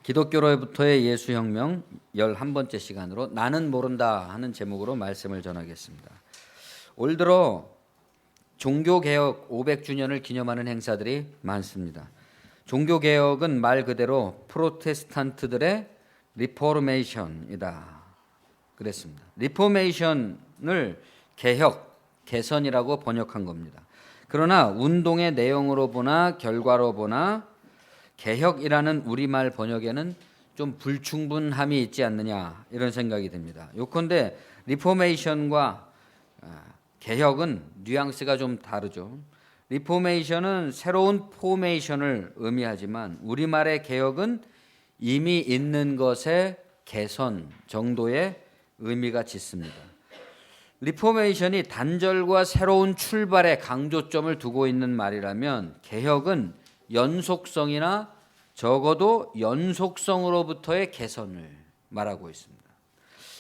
기독교로부터의 예수혁명 11번째 시간으로 나는 모른다 하는 제목으로 말씀을 전하겠습니다. 올 들어 종교개혁 500주년을 기념하는 행사들이 많습니다. 종교개혁은 말 그대로 프로테스탄트들의 리포메이션이다 그랬습니다. 리포메이션을 개혁, 개선이라고 번역한 겁니다. 그러나 운동의 내용으로 보나 결과로 보나 개혁이라는 우리말 번역에는 좀 불충분함이 있지 않느냐 이런 생각이 듭니다. 요컨대 리포메이션과 개혁은 뉘앙스가 좀 다르죠. 리포메이션은 새로운 포메이션을 의미하지만 우리말의 개혁은 이미 있는 것의 개선 정도의 의미가 짙습니다. 리포메이션이 단절과 새로운 출발에 강조점을 두고 있는 말이라면 개혁은 연속성이나 적어도 연속성으로부터의 개선을 말하고 있습니다.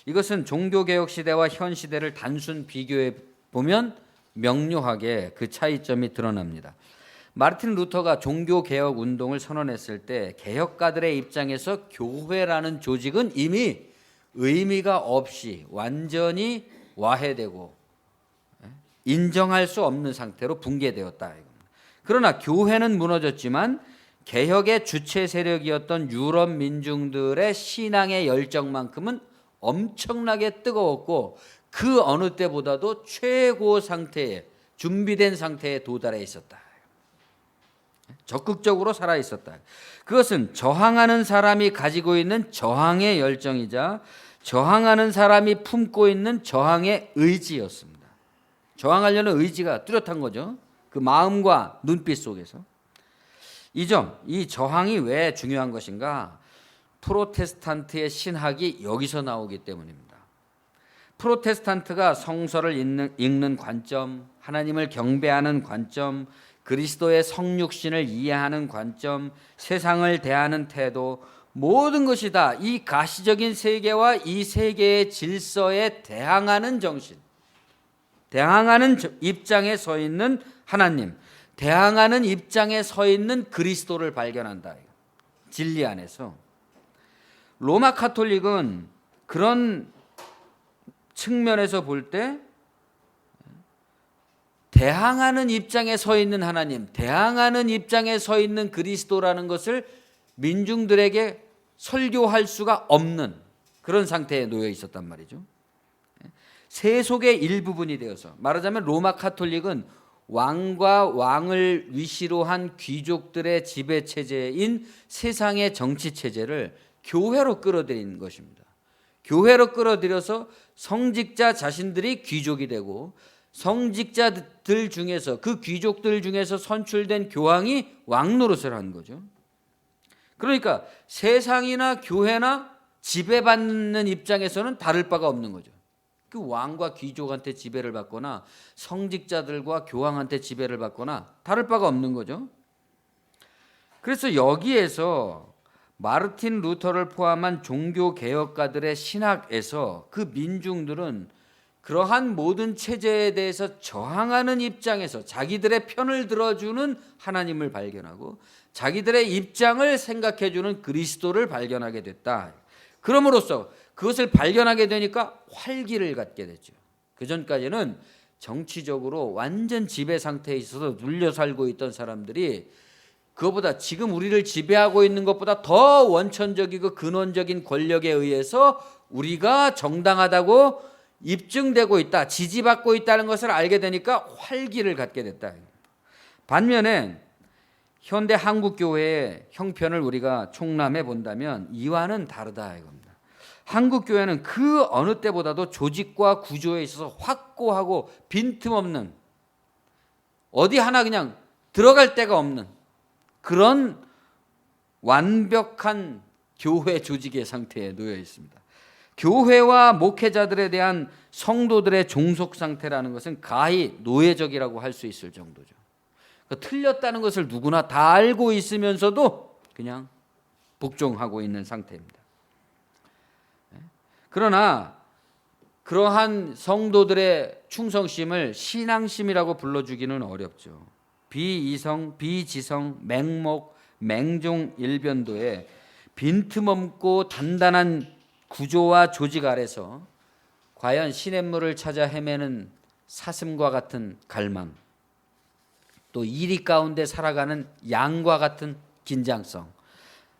이것은 종교개혁 시대와 현 시대를 단순 비교해 보면 명료하게 그 차이점이 드러납니다. 마르틴 루터가 종교개혁 운동을 선언했을 때 개혁가들의 입장에서 교회라는 조직은 이미 의미가 없이 완전히 와해되고 인정할 수 없는 상태로 붕괴되었다. 그러나 교회는 무너졌지만 개혁의 주체 세력이었던 유럽 민중들의 신앙의 열정만큼은 엄청나게 뜨거웠고 그 어느 때보다도 최고 상태에 준비된 상태에 도달해 있었다. 적극적으로 살아 있었다. 그것은 저항하는 사람이 가지고 있는 저항의 열정이자 저항하는 사람이 품고 있는 저항의 의지였습니다. 저항하려는 의지가 뚜렷한 거죠. 그 마음과 눈빛 속에서. 이 저항이 왜 중요한 것인가? 프로테스탄트의 신학이 여기서 나오기 때문입니다. 프로테스탄트가 성서를 읽는 관점, 하나님을 경배하는 관점, 그리스도의 성육신을 이해하는 관점, 세상을 대하는 태도, 모든 것이 다 이 가시적인 세계와 이 세계의 질서에 대항하는 정신, 대항하는 입장에 서 있는 하나님, 대항하는 입장에 서 있는 그리스도를 발견한다. 진리 안에서. 로마 카톨릭은 그런 측면에서 볼 때 대항하는 입장에 서 있는 하나님, 대항하는 입장에 서 있는 그리스도라는 것을 민중들에게 설교할 수가 없는 그런 상태에 놓여 있었단 말이죠. 세속의 일부분이 되어서 말하자면 로마 카톨릭은 왕과 왕을 위시로 한 귀족들의 지배 체제인 세상의 정치 체제를 교회로 끌어들인 것입니다. 교회로 끌어들여서 성직자 자신들이 귀족이 되고 성직자들 중에서 그 귀족들 중에서 선출된 교황이 왕 노릇을 한 거죠. 그러니까 세상이나 교회나 지배받는 입장에서는 다를 바가 없는 거죠. 그 왕과 귀족한테 지배를 받거나 성직자들과 교황한테 지배를 받거나 다를 바가 없는 거죠. 그래서 여기에서 마르틴 루터를 포함한 종교개혁가들의 신학에서 그 민중들은 그러한 모든 체제에 대해서 저항하는 입장에서 자기들의 편을 들어주는 하나님을 발견하고 자기들의 입장을 생각해주는 그리스도를 발견하게 됐다. 그럼으로써 그것을 발견하게 되니까 활기를 갖게 됐죠. 그전까지는 정치적으로 완전 지배 상태에 있어서 눌려 살고 있던 사람들이 그것보다 지금 우리를 지배하고 있는 것보다 더 원천적이고 근원적인 권력에 의해서 우리가 정당하다고 입증되고 있다, 지지받고 있다는 것을 알게 되니까 활기를 갖게 됐다. 반면에 현대 한국교회의 형편을 우리가 총람해 본다면 이와는 다르다 이겁니다. 한국교회는 그 어느 때보다도 조직과 구조에 있어서 확고하고 빈틈없는, 어디 하나 그냥 들어갈 데가 없는 그런 완벽한 교회 조직의 상태에 놓여 있습니다. 교회와 목회자들에 대한 성도들의 종속 상태라는 것은 가히 노예적이라고 할 수 있을 정도죠. 틀렸다는 것을 누구나 다 알고 있으면서도 그냥 복종하고 있는 상태입니다. 그러나 그러한 성도들의 충성심을 신앙심이라고 불러주기는 어렵죠. 비이성, 비지성, 맹목, 맹종 일변도에 빈틈없고 단단한 구조와 조직 아래서 과연 시냇물을 찾아 헤매는 사슴과 같은 갈망, 또 이리 가운데 살아가는 양과 같은 긴장성,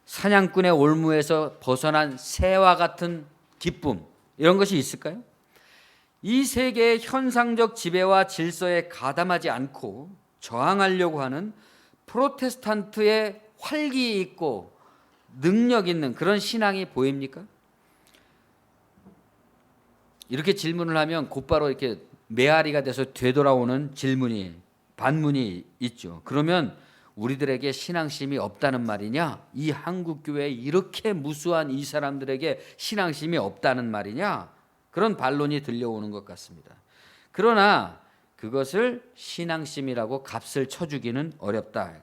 사냥꾼의 올무에서 벗어난 새와 같은 기쁨, 이런 것이 있을까요? 이 세계의 현상적 지배와 질서에 가담하지 않고 저항하려고 하는 프로테스탄트의 활기 있고 능력 있는 그런 신앙이 보입니까? 이렇게 질문을 하면 곧바로 이렇게 메아리가 돼서 되돌아오는 반문이 있죠. 그러면 우리들에게 신앙심이 없다는 말이냐? 이 한국 교회에 이렇게 무수한 이 사람들에게 신앙심이 없다는 말이냐? 그런 반론이 들려오는 것 같습니다. 그러나 그것을 신앙심이라고 값을 쳐주기는 어렵다.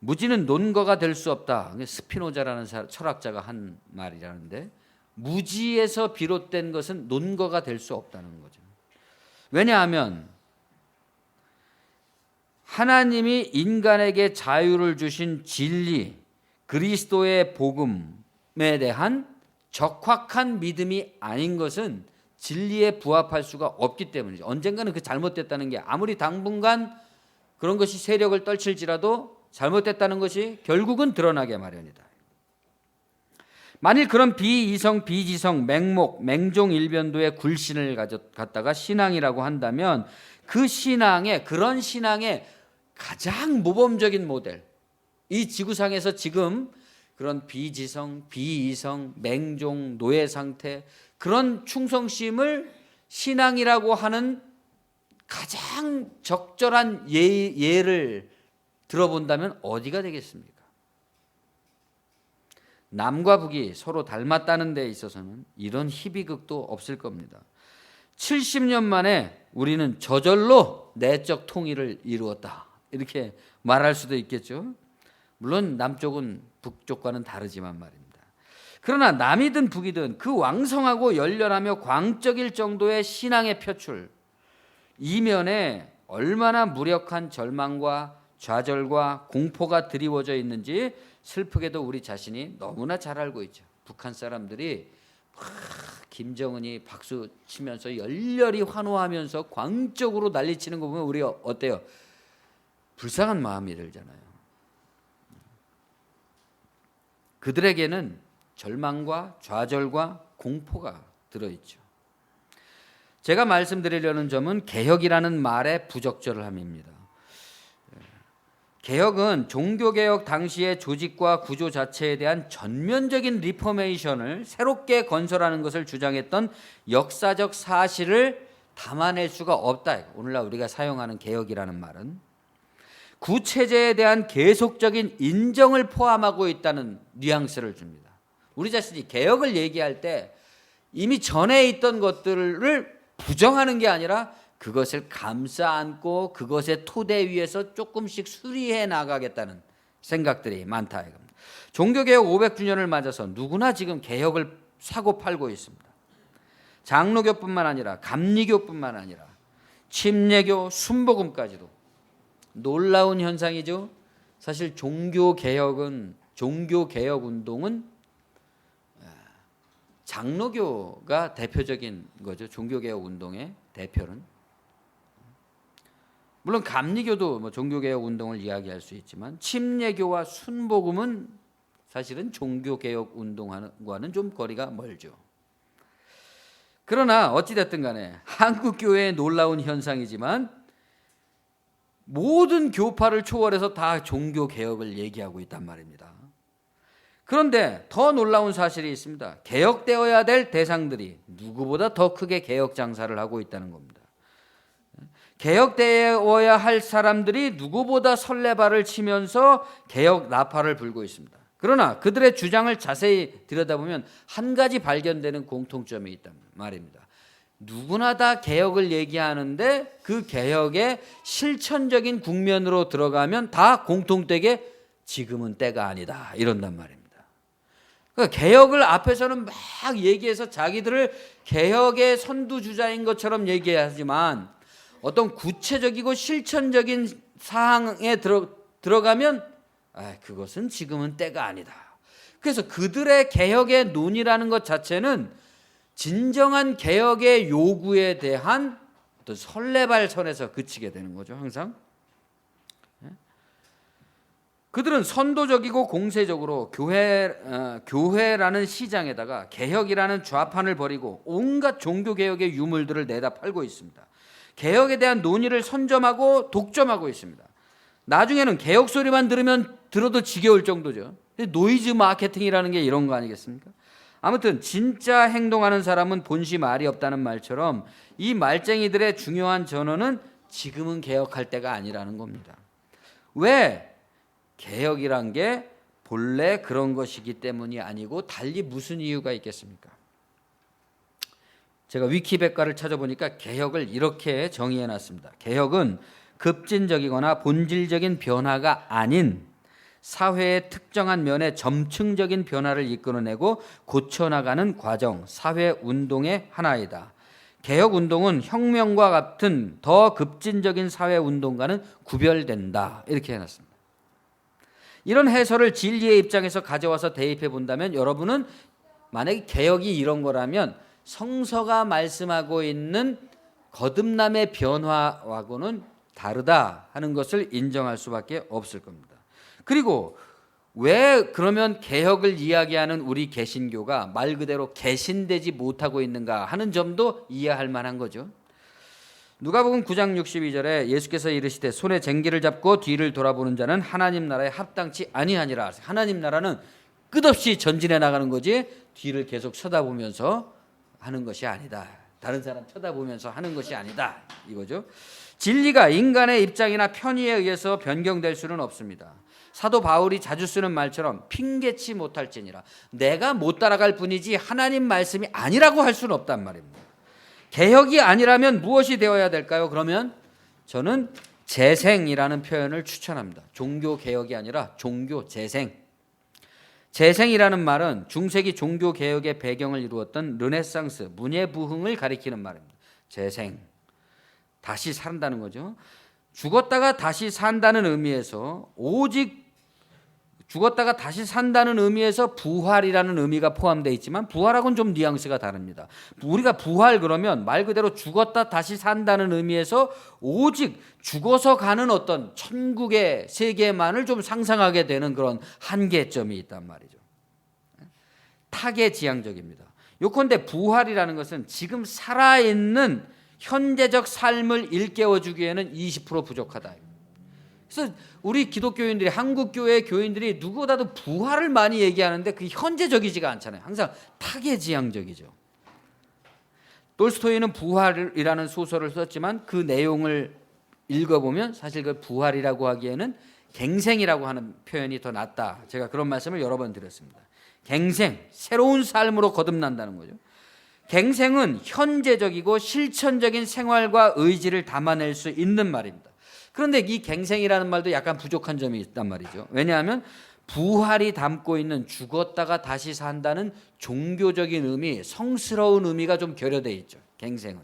무지는 논거가 될 수 없다. 스피노자라는 철학자가 한 말이라는데, 무지에서 비롯된 것은 논거가 될 수 없다는 거죠. 왜냐하면 하나님이 인간에게 자유를 주신 진리, 그리스도의 복음에 대한 적확한 믿음이 아닌 것은 진리에 부합할 수가 없기 때문이죠. 언젠가는 그 잘못됐다는 게 아무리 당분간 그런 것이 세력을 떨칠지라도 잘못됐다는 것이 결국은 드러나게 마련이다. 만일 그런 비이성, 비지성, 맹목, 맹종 일변도의 굴신을 갖다가 신앙이라고 한다면 그 그런 신앙의 가장 모범적인 모델, 이 지구상에서 지금 그런 비지성, 비이성, 맹종, 노예 상태, 그런 충성심을 신앙이라고 하는 가장 적절한 예를 들어본다면 어디가 되겠습니까? 남과 북이 서로 닮았다는 데 있어서는 이런 희비극도 없을 겁니다. 70년 만에 우리는 저절로 내적 통일을 이루었다, 이렇게 말할 수도 있겠죠. 물론 남쪽은 북쪽과는 다르지만 말입니다. 그러나 남이든 북이든 그 왕성하고 열렬하며 광적일 정도의 신앙의 표출, 이면에 얼마나 무력한 절망과 좌절과 공포가 드리워져 있는지 슬프게도 우리 자신이 너무나 잘 알고 있죠. 북한 사람들이 김정은이 박수 치면서 열렬히 환호하면서 광적으로 난리치는 거 보면 우리가 어때요? 불쌍한 마음이 들잖아요. 그들에게는 절망과 좌절과 공포가 들어있죠. 제가 말씀드리려는 점은 개혁이라는 말의 부적절함입니다. 개혁은 종교개혁 당시의 조직과 구조 자체에 대한 전면적인 리포메이션을 새롭게 건설하는 것을 주장했던 역사적 사실을 담아낼 수가 없다. 오늘날 우리가 사용하는 개혁이라는 말은 구체제에 대한 계속적인 인정을 포함하고 있다는 뉘앙스를 줍니다. 우리 자신이 개혁을 얘기할 때 이미 전에 있던 것들을 부정하는 게 아니라 그것을 감싸 안고 그것의 토대 위에서 조금씩 수리해 나가겠다는 생각들이 많다 이겁니다. 종교개혁 500주년을 맞아서 누구나 지금 개혁을 사고 팔고 있습니다. 장로교뿐만 아니라 감리교뿐만 아니라 침례교, 순복음까지도. 놀라운 현상이죠. 사실 종교개혁 운동은 장로교가 대표적인 거죠. 종교개혁 운동의 대표는. 물론 감리교도 종교개혁 운동을 이야기할 수 있지만 침례교와 순복음은 사실은 종교개혁 운동과는 좀 거리가 멀죠. 그러나 어찌됐든 간에 한국교회의 놀라운 현상이지만 모든 교파를 초월해서 다 종교개혁을 얘기하고 있단 말입니다. 그런데 더 놀라운 사실이 있습니다. 개혁되어야 될 대상들이 누구보다 더 크게 개혁 장사를 하고 있다는 겁니다. 개혁되어야 할 사람들이 누구보다 설레발을 치면서 개혁 나팔을 불고 있습니다. 그러나 그들의 주장을 자세히 들여다보면 한 가지 발견되는 공통점이 있단 말입니다. 누구나 다 개혁을 얘기하는데 그 개혁의 실천적인 국면으로 들어가면 다 공통되게 지금은 때가 아니다 이런단 말입니다. 그러니까 개혁을 앞에서는 막 얘기해서 자기들을 개혁의 선두주자인 것처럼 얘기하지만 어떤 구체적이고 실천적인 사항에 들어가면 그것은 지금은 때가 아니다. 그래서 그들의 개혁의 논의라는 것 자체는 진정한 개혁의 요구에 대한 어떤 설레발선에서 그치게 되는 거죠. 항상 그들은 선도적이고 공세적으로 교회라는 시장에다가 개혁이라는 좌판을 벌이고 온갖 종교개혁의 유물들을 내다 팔고 있습니다. 개혁에 대한 논의를 선점하고 독점하고 있습니다. 나중에는 개혁 소리만 들어도 지겨울 정도죠. 노이즈 마케팅이라는 게 이런 거 아니겠습니까? 아무튼 진짜 행동하는 사람은 본시 말이 없다는 말처럼 이 말쟁이들의 중요한 전언은 지금은 개혁할 때가 아니라는 겁니다. 왜? 개혁이란 게 본래 그런 것이기 때문이 아니고 달리 무슨 이유가 있겠습니까? 제가 위키백과를 찾아보니까 개혁을 이렇게 정의해놨습니다. 개혁은 급진적이거나 본질적인 변화가 아닌 사회의 특정한 면의 점층적인 변화를 이끌어내고 고쳐나가는 과정, 사회운동의 하나이다. 개혁운동은 혁명과 같은 더 급진적인 사회운동과는 구별된다. 이렇게 해놨습니다. 이런 해설을 진리의 입장에서 가져와서 대입해 본다면 여러분은 만약에 개혁이 이런 거라면 성서가 말씀하고 있는 거듭남의 변화하고는 다르다 하는 것을 인정할 수밖에 없을 겁니다. 그리고 왜 그러면 개혁을 이야기하는 우리 개신교가 말 그대로 개신되지 못하고 있는가 하는 점도 이해할 만한 거죠. 누가복음 9장 62절에 예수께서 이르시되 손에 쟁기를 잡고 뒤를 돌아보는 자는 하나님 나라에 합당치 아니하니라. 하나님 나라는 끝없이 전진해 나가는 거지 뒤를 계속 쳐다보면서 하는 것이 아니다. 다른 사람 쳐다보면서 하는 것이 아니다. 이거죠. 진리가 인간의 입장이나 편의에 의해서 변경될 수는 없습니다. 사도 바울이 자주 쓰는 말처럼 핑계치 못할지니라. 내가 못 따라갈 뿐이지 하나님 말씀이 아니라고 할 수는 없단 말입니다. 개혁이 아니라면 무엇이 되어야 될까요? 그러면 저는 재생이라는 표현을 추천합니다. 종교 개혁이 아니라 종교 재생. 재생이라는 말은 중세기 종교 개혁의 배경을 이루었던 르네상스 문예부흥을 가리키는 말입니다. 재생, 다시 산다는 거죠. 죽었다가 다시 산다는 의미에서 오직 죽었다가 다시 산다는 의미에서 부활이라는 의미가 포함되어 있지만 부활하고는 좀 뉘앙스가 다릅니다. 우리가 부활 그러면 말 그대로 죽었다 다시 산다는 의미에서 오직 죽어서 가는 어떤 천국의 세계만을 좀 상상하게 되는 그런 한계점이 있단 말이죠. 타계지향적입니다. 요컨대 부활이라는 것은 지금 살아있는 현재적 삶을 일깨워주기에는 20% 부족하다. 그래서 우리 기독교인들이 한국 교회 교인들이 누구보다도 부활을 많이 얘기하는데 그게 현재적이지가 않잖아요. 항상 타계지향적이죠. 톨스토이는 부활이라는 소설을 썼지만 그 내용을 읽어보면 사실 그 부활이라고 하기에는 갱생이라고 하는 표현이 더 낫다. 제가 그런 말씀을 여러 번 드렸습니다. 갱생, 새로운 삶으로 거듭난다는 거죠. 갱생은 현재적이고 실천적인 생활과 의지를 담아낼 수 있는 말입니다. 그런데 이 갱생이라는 말도 약간 부족한 점이 있단 말이죠. 왜냐하면 부활이 담고 있는 죽었다가 다시 산다는 종교적인 의미, 성스러운 의미가 좀 결여되어 있죠. 갱생은.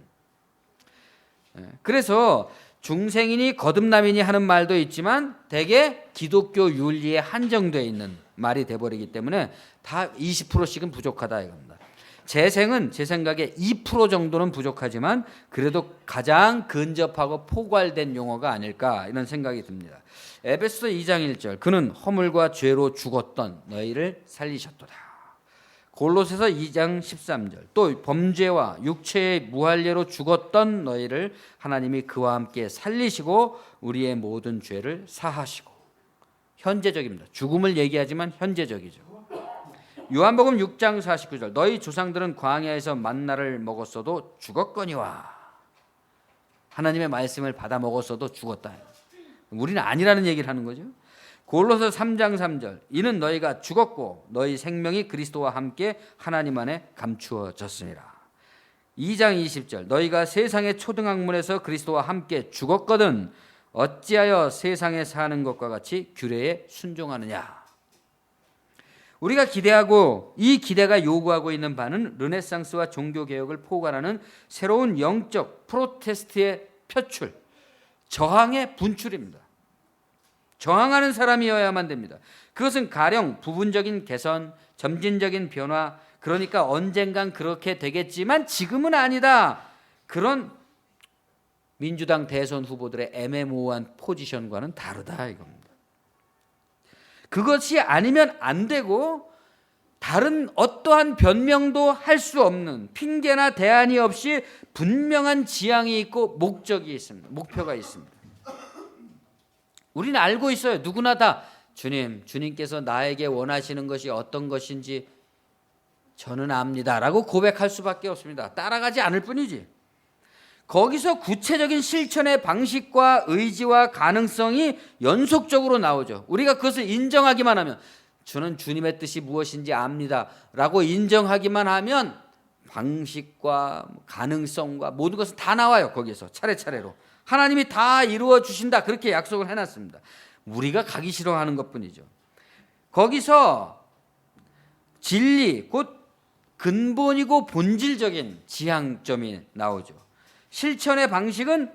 그래서 중생이니 거듭남이니 하는 말도 있지만 대개 기독교 윤리에 한정되어 있는 말이 돼버리기 때문에 다 20%씩은 부족하다 이겁니다. 재생은 제 생각에 2% 정도는 부족하지만 그래도 가장 근접하고 포괄된 용어가 아닐까 이런 생각이 듭니다. 에베소서 2장 1절 그는 허물과 죄로 죽었던 너희를 살리셨도다. 골로새서 2장 13절 또 범죄와 육체의 무할례로 죽었던 너희를 하나님이 그와 함께 살리시고 우리의 모든 죄를 사하시고. 현재적입니다. 죽음을 얘기하지만 현재적이죠. 요한복음 6장 49절 너희 조상들은 광야에서 만나를 먹었어도 죽었거니와. 하나님의 말씀을 받아 먹었어도 죽었다. 우리는 아니라는 얘기를 하는 거죠. 골로새 3장 3절 이는 너희가 죽었고 너희 생명이 그리스도와 함께 하나님 안에 감추어졌으니라. 2장 20절 너희가 세상의 초등학문에서 그리스도와 함께 죽었거든 어찌하여 세상에 사는 것과 같이 규례에 순종하느냐. 우리가 기대하고 이 기대가 요구하고 있는 바는 르네상스와 종교개혁을 포괄하는 새로운 영적 프로테스트의 표출, 저항의 분출입니다. 저항하는 사람이어야만 됩니다. 그것은 가령 부분적인 개선, 점진적인 변화, 그러니까 언젠간 그렇게 되겠지만 지금은 아니다. 그런 민주당 대선 후보들의 애매모호한 포지션과는 다르다 이겁니다. 그것이 아니면 안 되고 다른 어떠한 변명도 할 수 없는, 핑계나 대안이 없이 분명한 지향이 있고 목적이 있습니다. 목표가 있습니다. 우리는 알고 있어요. 누구나 다 주님께서 나에게 원하시는 것이 어떤 것인지 저는 압니다 라고 고백할 수밖에 없습니다. 따라가지 않을 뿐이지. 거기서 구체적인 실천의 방식과 의지와 가능성이 연속적으로 나오죠. 우리가 그것을 인정하기만 하면, 저는 주님의 뜻이 무엇인지 압니다 라고 인정하기만 하면 방식과 가능성과 모든 것은 다 나와요. 거기서 차례차례로 하나님이 다 이루어 주신다, 그렇게 약속을 해놨습니다. 우리가 가기 싫어하는 것뿐이죠. 거기서 진리, 곧 근본이고 본질적인 지향점이 나오죠. 실천의 방식은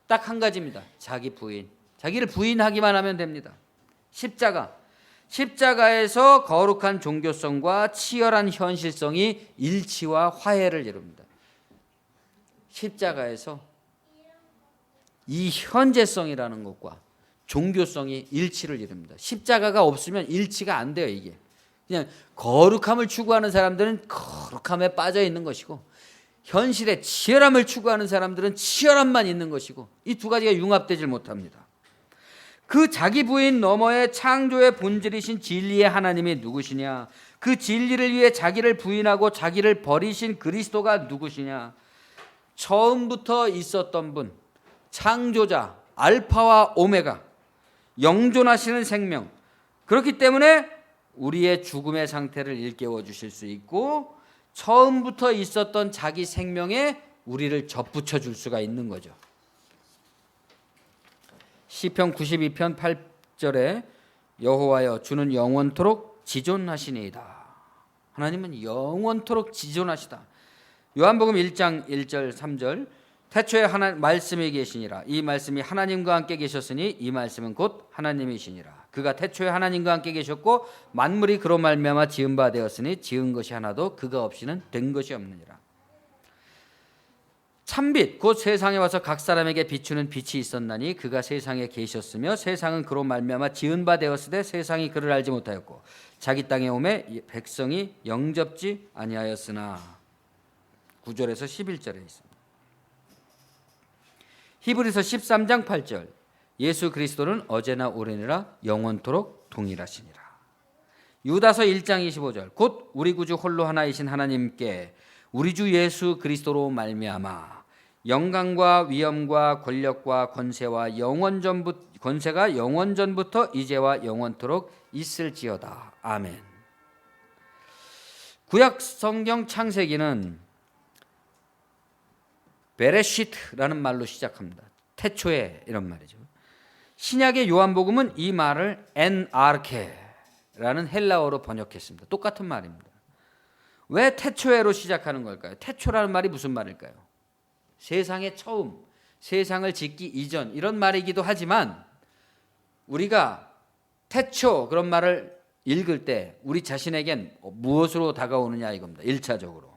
딱 한 가지입니다. 자기 부인, 자기를 부인하기만 하면 됩니다. 십자가에서 거룩한 종교성과 치열한 현실성이 일치와 화해를 이룹니다. 십자가에서 이 현재성이라는 것과 종교성이 일치를 이룹니다. 십자가가 없으면 일치가 안 돼요. 이게 그냥 거룩함을 추구하는 사람들은 거룩함에 빠져 있는 것이고, 현실의 치열함을 추구하는 사람들은 치열함만 있는 것이고, 이 두 가지가 융합되질 못합니다. 그 자기 부인 너머의 창조의 본질이신 진리의 하나님이 누구시냐? 그 진리를 위해 자기를 부인하고 자기를 버리신 그리스도가 누구시냐? 처음부터 있었던 분, 창조자, 알파와 오메가, 영존하시는 생명. 그렇기 때문에 우리의 죽음의 상태를 일깨워 주실 수 있고, 처음부터 있었던 자기 생명에 우리를 접붙여 줄 수가 있는 거죠. 시편 92편 8절에 여호와여 주는 영원토록 지존하시니이다. 하나님은 영원토록 지존하시다. 요한복음 1장 1절 3절 태초에 말씀이 계시니라. 이 말씀이 하나님과 함께 계셨으니 이 말씀은 곧 하나님이시니라. 그가 태초에 하나님과 함께 계셨고 만물이 그로 말미암아 지은 바 되었으니 지은 것이 하나도 그가 없이는 된 것이 없느니라. 참빛 곧 세상에 와서 각 사람에게 비추는 빛이 있었나니 그가 세상에 계셨으며 세상은 그로 말미암아 지은 바 되었으되 세상이 그를 알지 못하였고 자기 땅에 오매 백성이 영접지 아니하였으나. 9절에서 11절에 있습니다. 히브리서 13장 8절 예수 그리스도는 어제나 오래니라 영원토록 동일하시니라. 유다서 1장 25절 곧 우리 구주 홀로 하나이신 하나님께 우리 주 예수 그리스도로 말미암아 영광과 위엄과 권력과 권세가 영원전부터 이제와 영원토록 있을지어다. 아멘. 구약 성경 창세기는 베레시트라는 말로 시작합니다. 태초에 이런 말이죠. 신약의 요한복음은 이 말을 엔아르케라는 헬라어로 번역했습니다. 똑같은 말입니다. 왜 태초에로 시작하는 걸까요? 태초라는 말이 무슨 말일까요? 세상의 처음, 세상을 짓기 이전, 이런 말이기도 하지만 우리가 태초 그런 말을 읽을 때 우리 자신에겐 무엇으로 다가오느냐 이겁니다. 1차적으로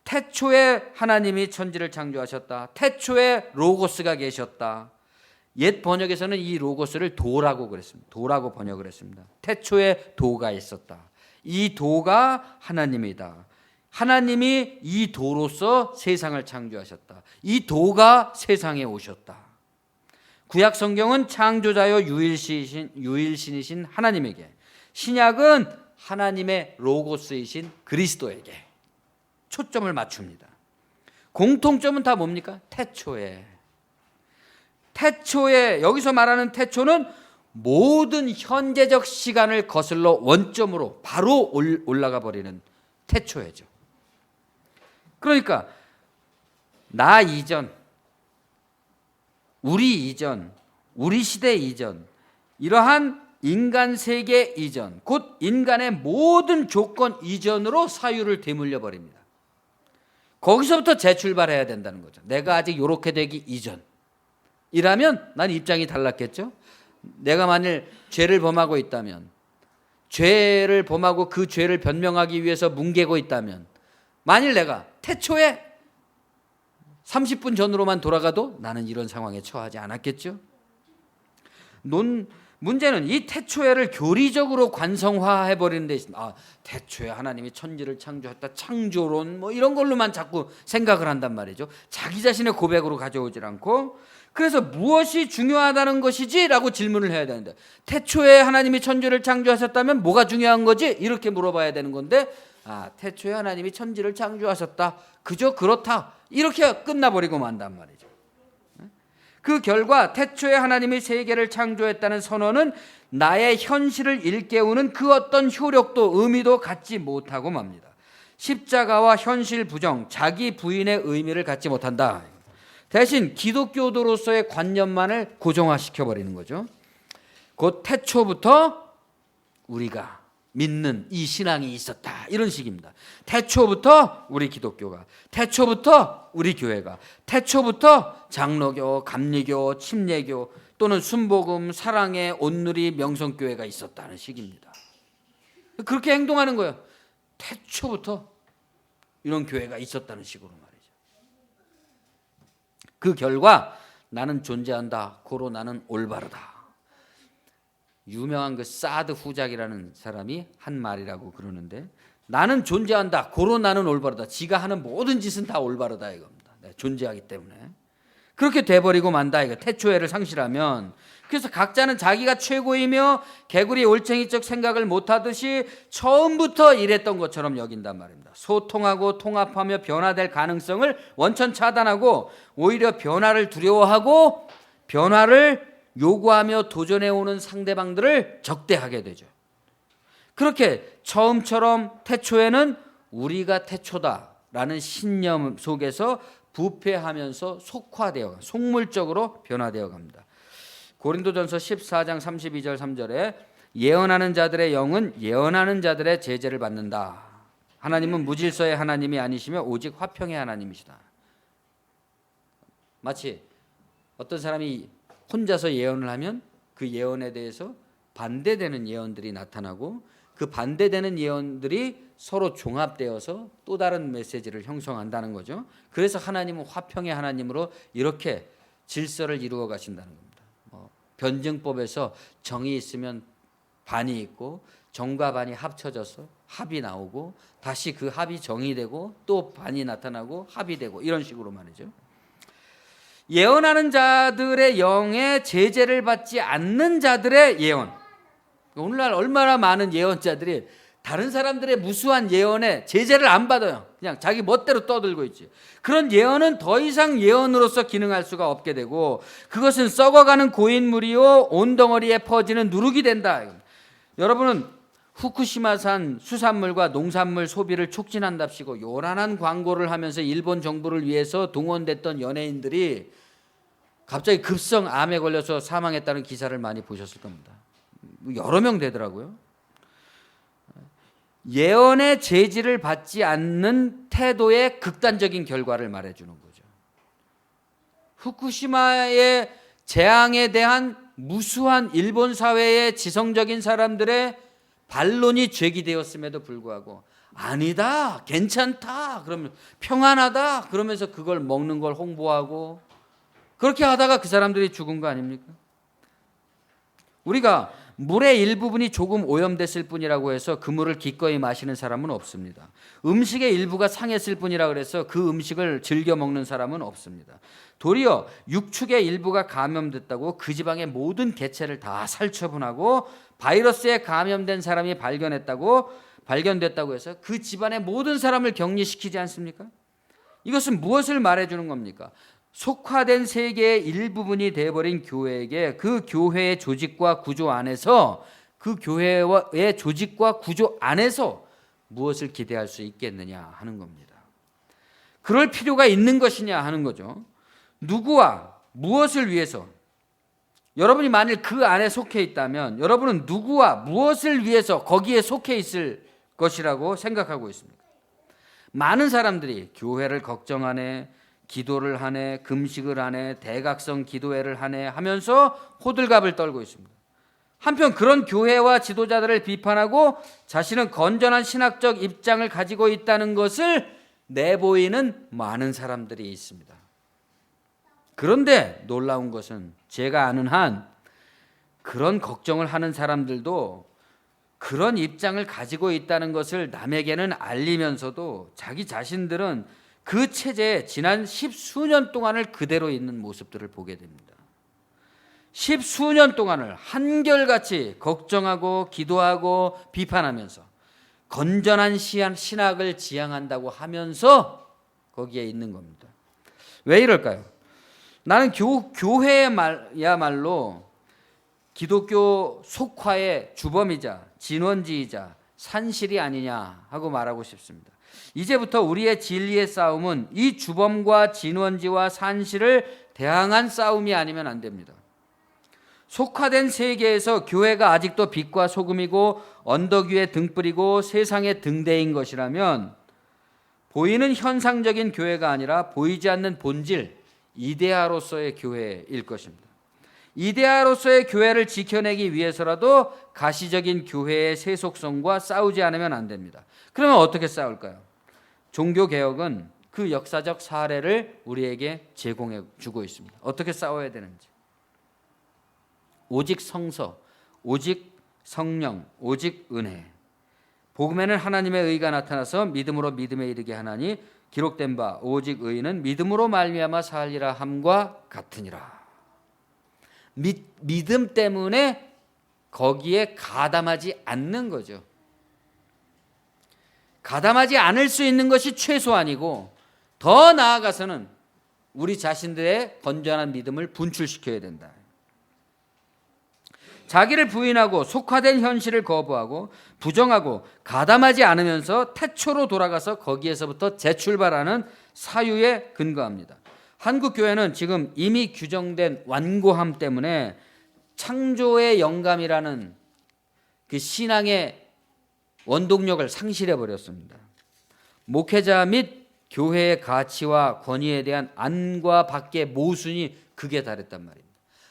태초에 하나님이 천지를 창조하셨다. 태초에 로고스가 계셨다. 옛 번역에서는 이 로고스를 도라고 그랬습니다. 도라고 번역을 했습니다. 태초에 도가 있었다. 이 도가 하나님이다. 하나님이 이 도로서 세상을 창조하셨다. 이 도가 세상에 오셨다. 구약 성경은 창조자요 유일신이신 하나님에게, 신약은 하나님의 로고스이신 그리스도에게 초점을 맞춥니다. 공통점은 다 뭡니까? 태초에. 여기서 말하는 태초는 모든 현재적 시간을 거슬러 원점으로 바로 올라가 버리는 태초예죠. 그러니까 나 이전, 우리 이전, 우리 시대 이전, 이러한 인간 세계 이전, 곧 인간의 모든 조건 이전으로 사유를 되물려 버립니다. 거기서부터 재출발해야 된다는 거죠. 내가 아직 요렇게 되기 이전이라면 난 입장이 달랐겠죠. 내가 만일 죄를 범하고 있다면, 죄를 범하고 그 죄를 변명하기 위해서 뭉개고 있다면, 만일 내가 태초에 30분 전으로만 돌아가도 나는 이런 상황에 처하지 않았겠죠? 문제는 이 태초에를 교리적으로 관성화해버리는 데 있습니다. 태초에 하나님이 천지를 창조했다, 창조론 뭐 이런 걸로만 자꾸 생각을 한단 말이죠. 자기 자신의 고백으로 가져오질 않고, 그래서 무엇이 중요하다는 것이지? 라고 질문을 해야 되는데, 태초에 하나님이 천지를 창조하셨다면 뭐가 중요한 거지? 이렇게 물어봐야 되는 건데, 태초에 하나님이 천지를 창조하셨다, 그저 그렇다, 이렇게 끝나버리고 만단 말이죠. 그 결과 태초에 하나님이 세계를 창조했다는 선언은 나의 현실을 일깨우는 그 어떤 효력도 의미도 갖지 못하고 맙니다. 십자가와 현실 부정, 자기 부인의 의미를 갖지 못한다. 대신 기독교도로서의 관념만을 고정화시켜버리는 거죠. 곧 태초부터 우리가 믿는 이 신앙이 있었다, 이런 식입니다. 태초부터 우리 기독교가, 태초부터 우리 교회가, 태초부터 장로교, 감리교, 침례교 또는 순복음, 사랑의, 온누리, 명성교회가 있었다는 식입니다. 그렇게 행동하는 거예요. 태초부터 이런 교회가 있었다는 식으로 말이죠. 그 결과 나는 존재한다, 고로 나는 올바르다. 유명한 그 사드 후작이라는 사람이 한 말이라고 그러는데, 나는 존재한다, 고로 나는 올바르다. 지가 하는 모든 짓은 다 올바르다 이겁니다. 존재하기 때문에. 그렇게 돼버리고 만다 이거, 태초애를 상실하면. 그래서 각자는 자기가 최고이며 개구리 올챙이적 생각을 못하듯이 처음부터 이랬던 것처럼 여긴단 말입니다. 소통하고 통합하며 변화될 가능성을 원천 차단하고, 오히려 변화를 두려워하고 변화를 요구하며 도전해오는 상대방들을 적대하게 되죠. 그렇게 처음처럼 태초에는 우리가 태초다라는 신념 속에서 부패하면서 속화되어, 속물적으로 변화되어 갑니다. 고린도전서 14장 32절 3절에 예언하는 자들의 영은 예언하는 자들의 제재를 받는다. 하나님은 무질서의 하나님이 아니시며 오직 화평의 하나님이시다. 마치 어떤 사람이 혼자서 예언을 하면 그 예언에 대해서 반대되는 예언들이 나타나고, 그 반대되는 예언들이 서로 종합되어서 또 다른 메시지를 형성한다는 거죠. 그래서 하나님은 화평의 하나님으로 이렇게 질서를 이루어 가신다는 겁니다. 변증법에서 정이 있으면 반이 있고, 정과 반이 합쳐져서 합이 나오고, 다시 그 합이 정이 되고 또 반이 나타나고 합이 되고, 이런 식으로 말이죠. 예언하는 자들의 영에 제재를 받지 않는 자들의 예언. 오늘날 얼마나 많은 예언자들이 다른 사람들의 무수한 예언에 제재를 안 받아요. 그냥 자기 멋대로 떠들고 있지. 그런 예언은 더 이상 예언으로서 기능할 수가 없게 되고, 그것은 썩어가는 고인물이요 온 덩어리에 퍼지는 누룩이 된다. 여러분은 후쿠시마산 수산물과 농산물 소비를 촉진한답시고 요란한 광고를 하면서 일본 정부를 위해서 동원됐던 연예인들이 갑자기 급성 암에 걸려서 사망했다는 기사를 많이 보셨을 겁니다. 여러 명 되더라고요. 예언의 제지를 받지 않는 태도의 극단적인 결과를 말해주는 거죠. 후쿠시마의 재앙에 대한 무수한 일본 사회의 지성적인 사람들의 반론이 제기되었음에도 불구하고 아니다, 괜찮다, 그러면 평안하다, 그러면서 그걸 먹는 걸 홍보하고, 그렇게 하다가 그 사람들이 죽은 거 아닙니까? 우리가 물의 일부분이 조금 오염됐을 뿐이라고 해서 그 물을 기꺼이 마시는 사람은 없습니다. 음식의 일부가 상했을 뿐이라 그래서 그 음식을 즐겨 먹는 사람은 없습니다. 도리어 육축의 일부가 감염됐다고 그 지방의 모든 개체를 다 살처분하고, 바이러스에 감염된 사람이 발견됐다고 해서 그 집안의 모든 사람을 격리시키지 않습니까? 이것은 무엇을 말해주는 겁니까? 속화된 세계의 일부분이 되어버린 교회에게 그 교회의 조직과 구조 안에서, 그 교회의 조직과 구조 안에서 무엇을 기대할 수 있겠느냐 하는 겁니다. 그럴 필요가 있는 것이냐 하는 거죠. 누구와 무엇을 위해서, 여러분이 만일 그 안에 속해 있다면 여러분은 누구와 무엇을 위해서 거기에 속해 있을 것이라고 생각하고 있습니다. 많은 사람들이 교회를 걱정하네, 기도를 하네, 금식을 하네, 대각성 기도회를 하네 하면서 호들갑을 떨고 있습니다. 한편 그런 교회와 지도자들을 비판하고 자신은 건전한 신학적 입장을 가지고 있다는 것을 내보이는 많은 사람들이 있습니다. 그런데 놀라운 것은 제가 아는 한 그런 걱정을 하는 사람들도 그런 입장을 가지고 있다는 것을 남에게는 알리면서도 자기 자신들은 그 체제에 지난 10수년 동안을 그대로 있는 모습들을 보게 됩니다. 10수년 동안을 한결같이 걱정하고 기도하고 비판하면서 건전한 신학을 지향한다고 하면서 거기에 있는 겁니다. 왜 이럴까요? 나는 교회야말로 기독교 속화의 주범이자 진원지이자 산실이 아니냐 하고 말하고 싶습니다. 이제부터 우리의 진리의 싸움은 이 주범과 진원지와 산실을 대항한 싸움이 아니면 안 됩니다. 속화된 세계에서 교회가 아직도 빛과 소금이고 언덕 위에 등불이고 세상의 등대인 것이라면 보이는 현상적인 교회가 아니라 보이지 않는 본질, 이데아로서의 교회일 것입니다. 이데아로서의 교회를 지켜내기 위해서라도 가시적인 교회의 세속성과 싸우지 않으면 안 됩니다. 그러면 어떻게 싸울까요? 종교개혁은 그 역사적 사례를 우리에게 제공해 주고 있습니다. 어떻게 싸워야 되는지. 오직 성서, 오직 성령, 오직 은혜. 복음에는 하나님의 의가 나타나서 믿음으로 믿음에 이르게 하나니 기록된 바 오직 의인은 믿음으로 말미암아 살리라 함과 같으니라. 믿음 때문에 거기에 가담하지 않는 거죠. 가담하지 않을 수 있는 것이 최소한이고 더 나아가서는 우리 자신들의 건전한 믿음을 분출시켜야 된다. 자기를 부인하고 속화된 현실을 거부하고 부정하고 가담하지 않으면서 태초로 돌아가서 거기에서부터 재출발하는 사유에 근거합니다. 한국 교회는 지금 이미 규정된 완고함 때문에 창조의 영감이라는 그 신앙의 원동력을 상실해 버렸습니다. 목회자 및 교회의 가치와 권위에 대한 안과 밖의 모순이 극에 달했단 말입니다.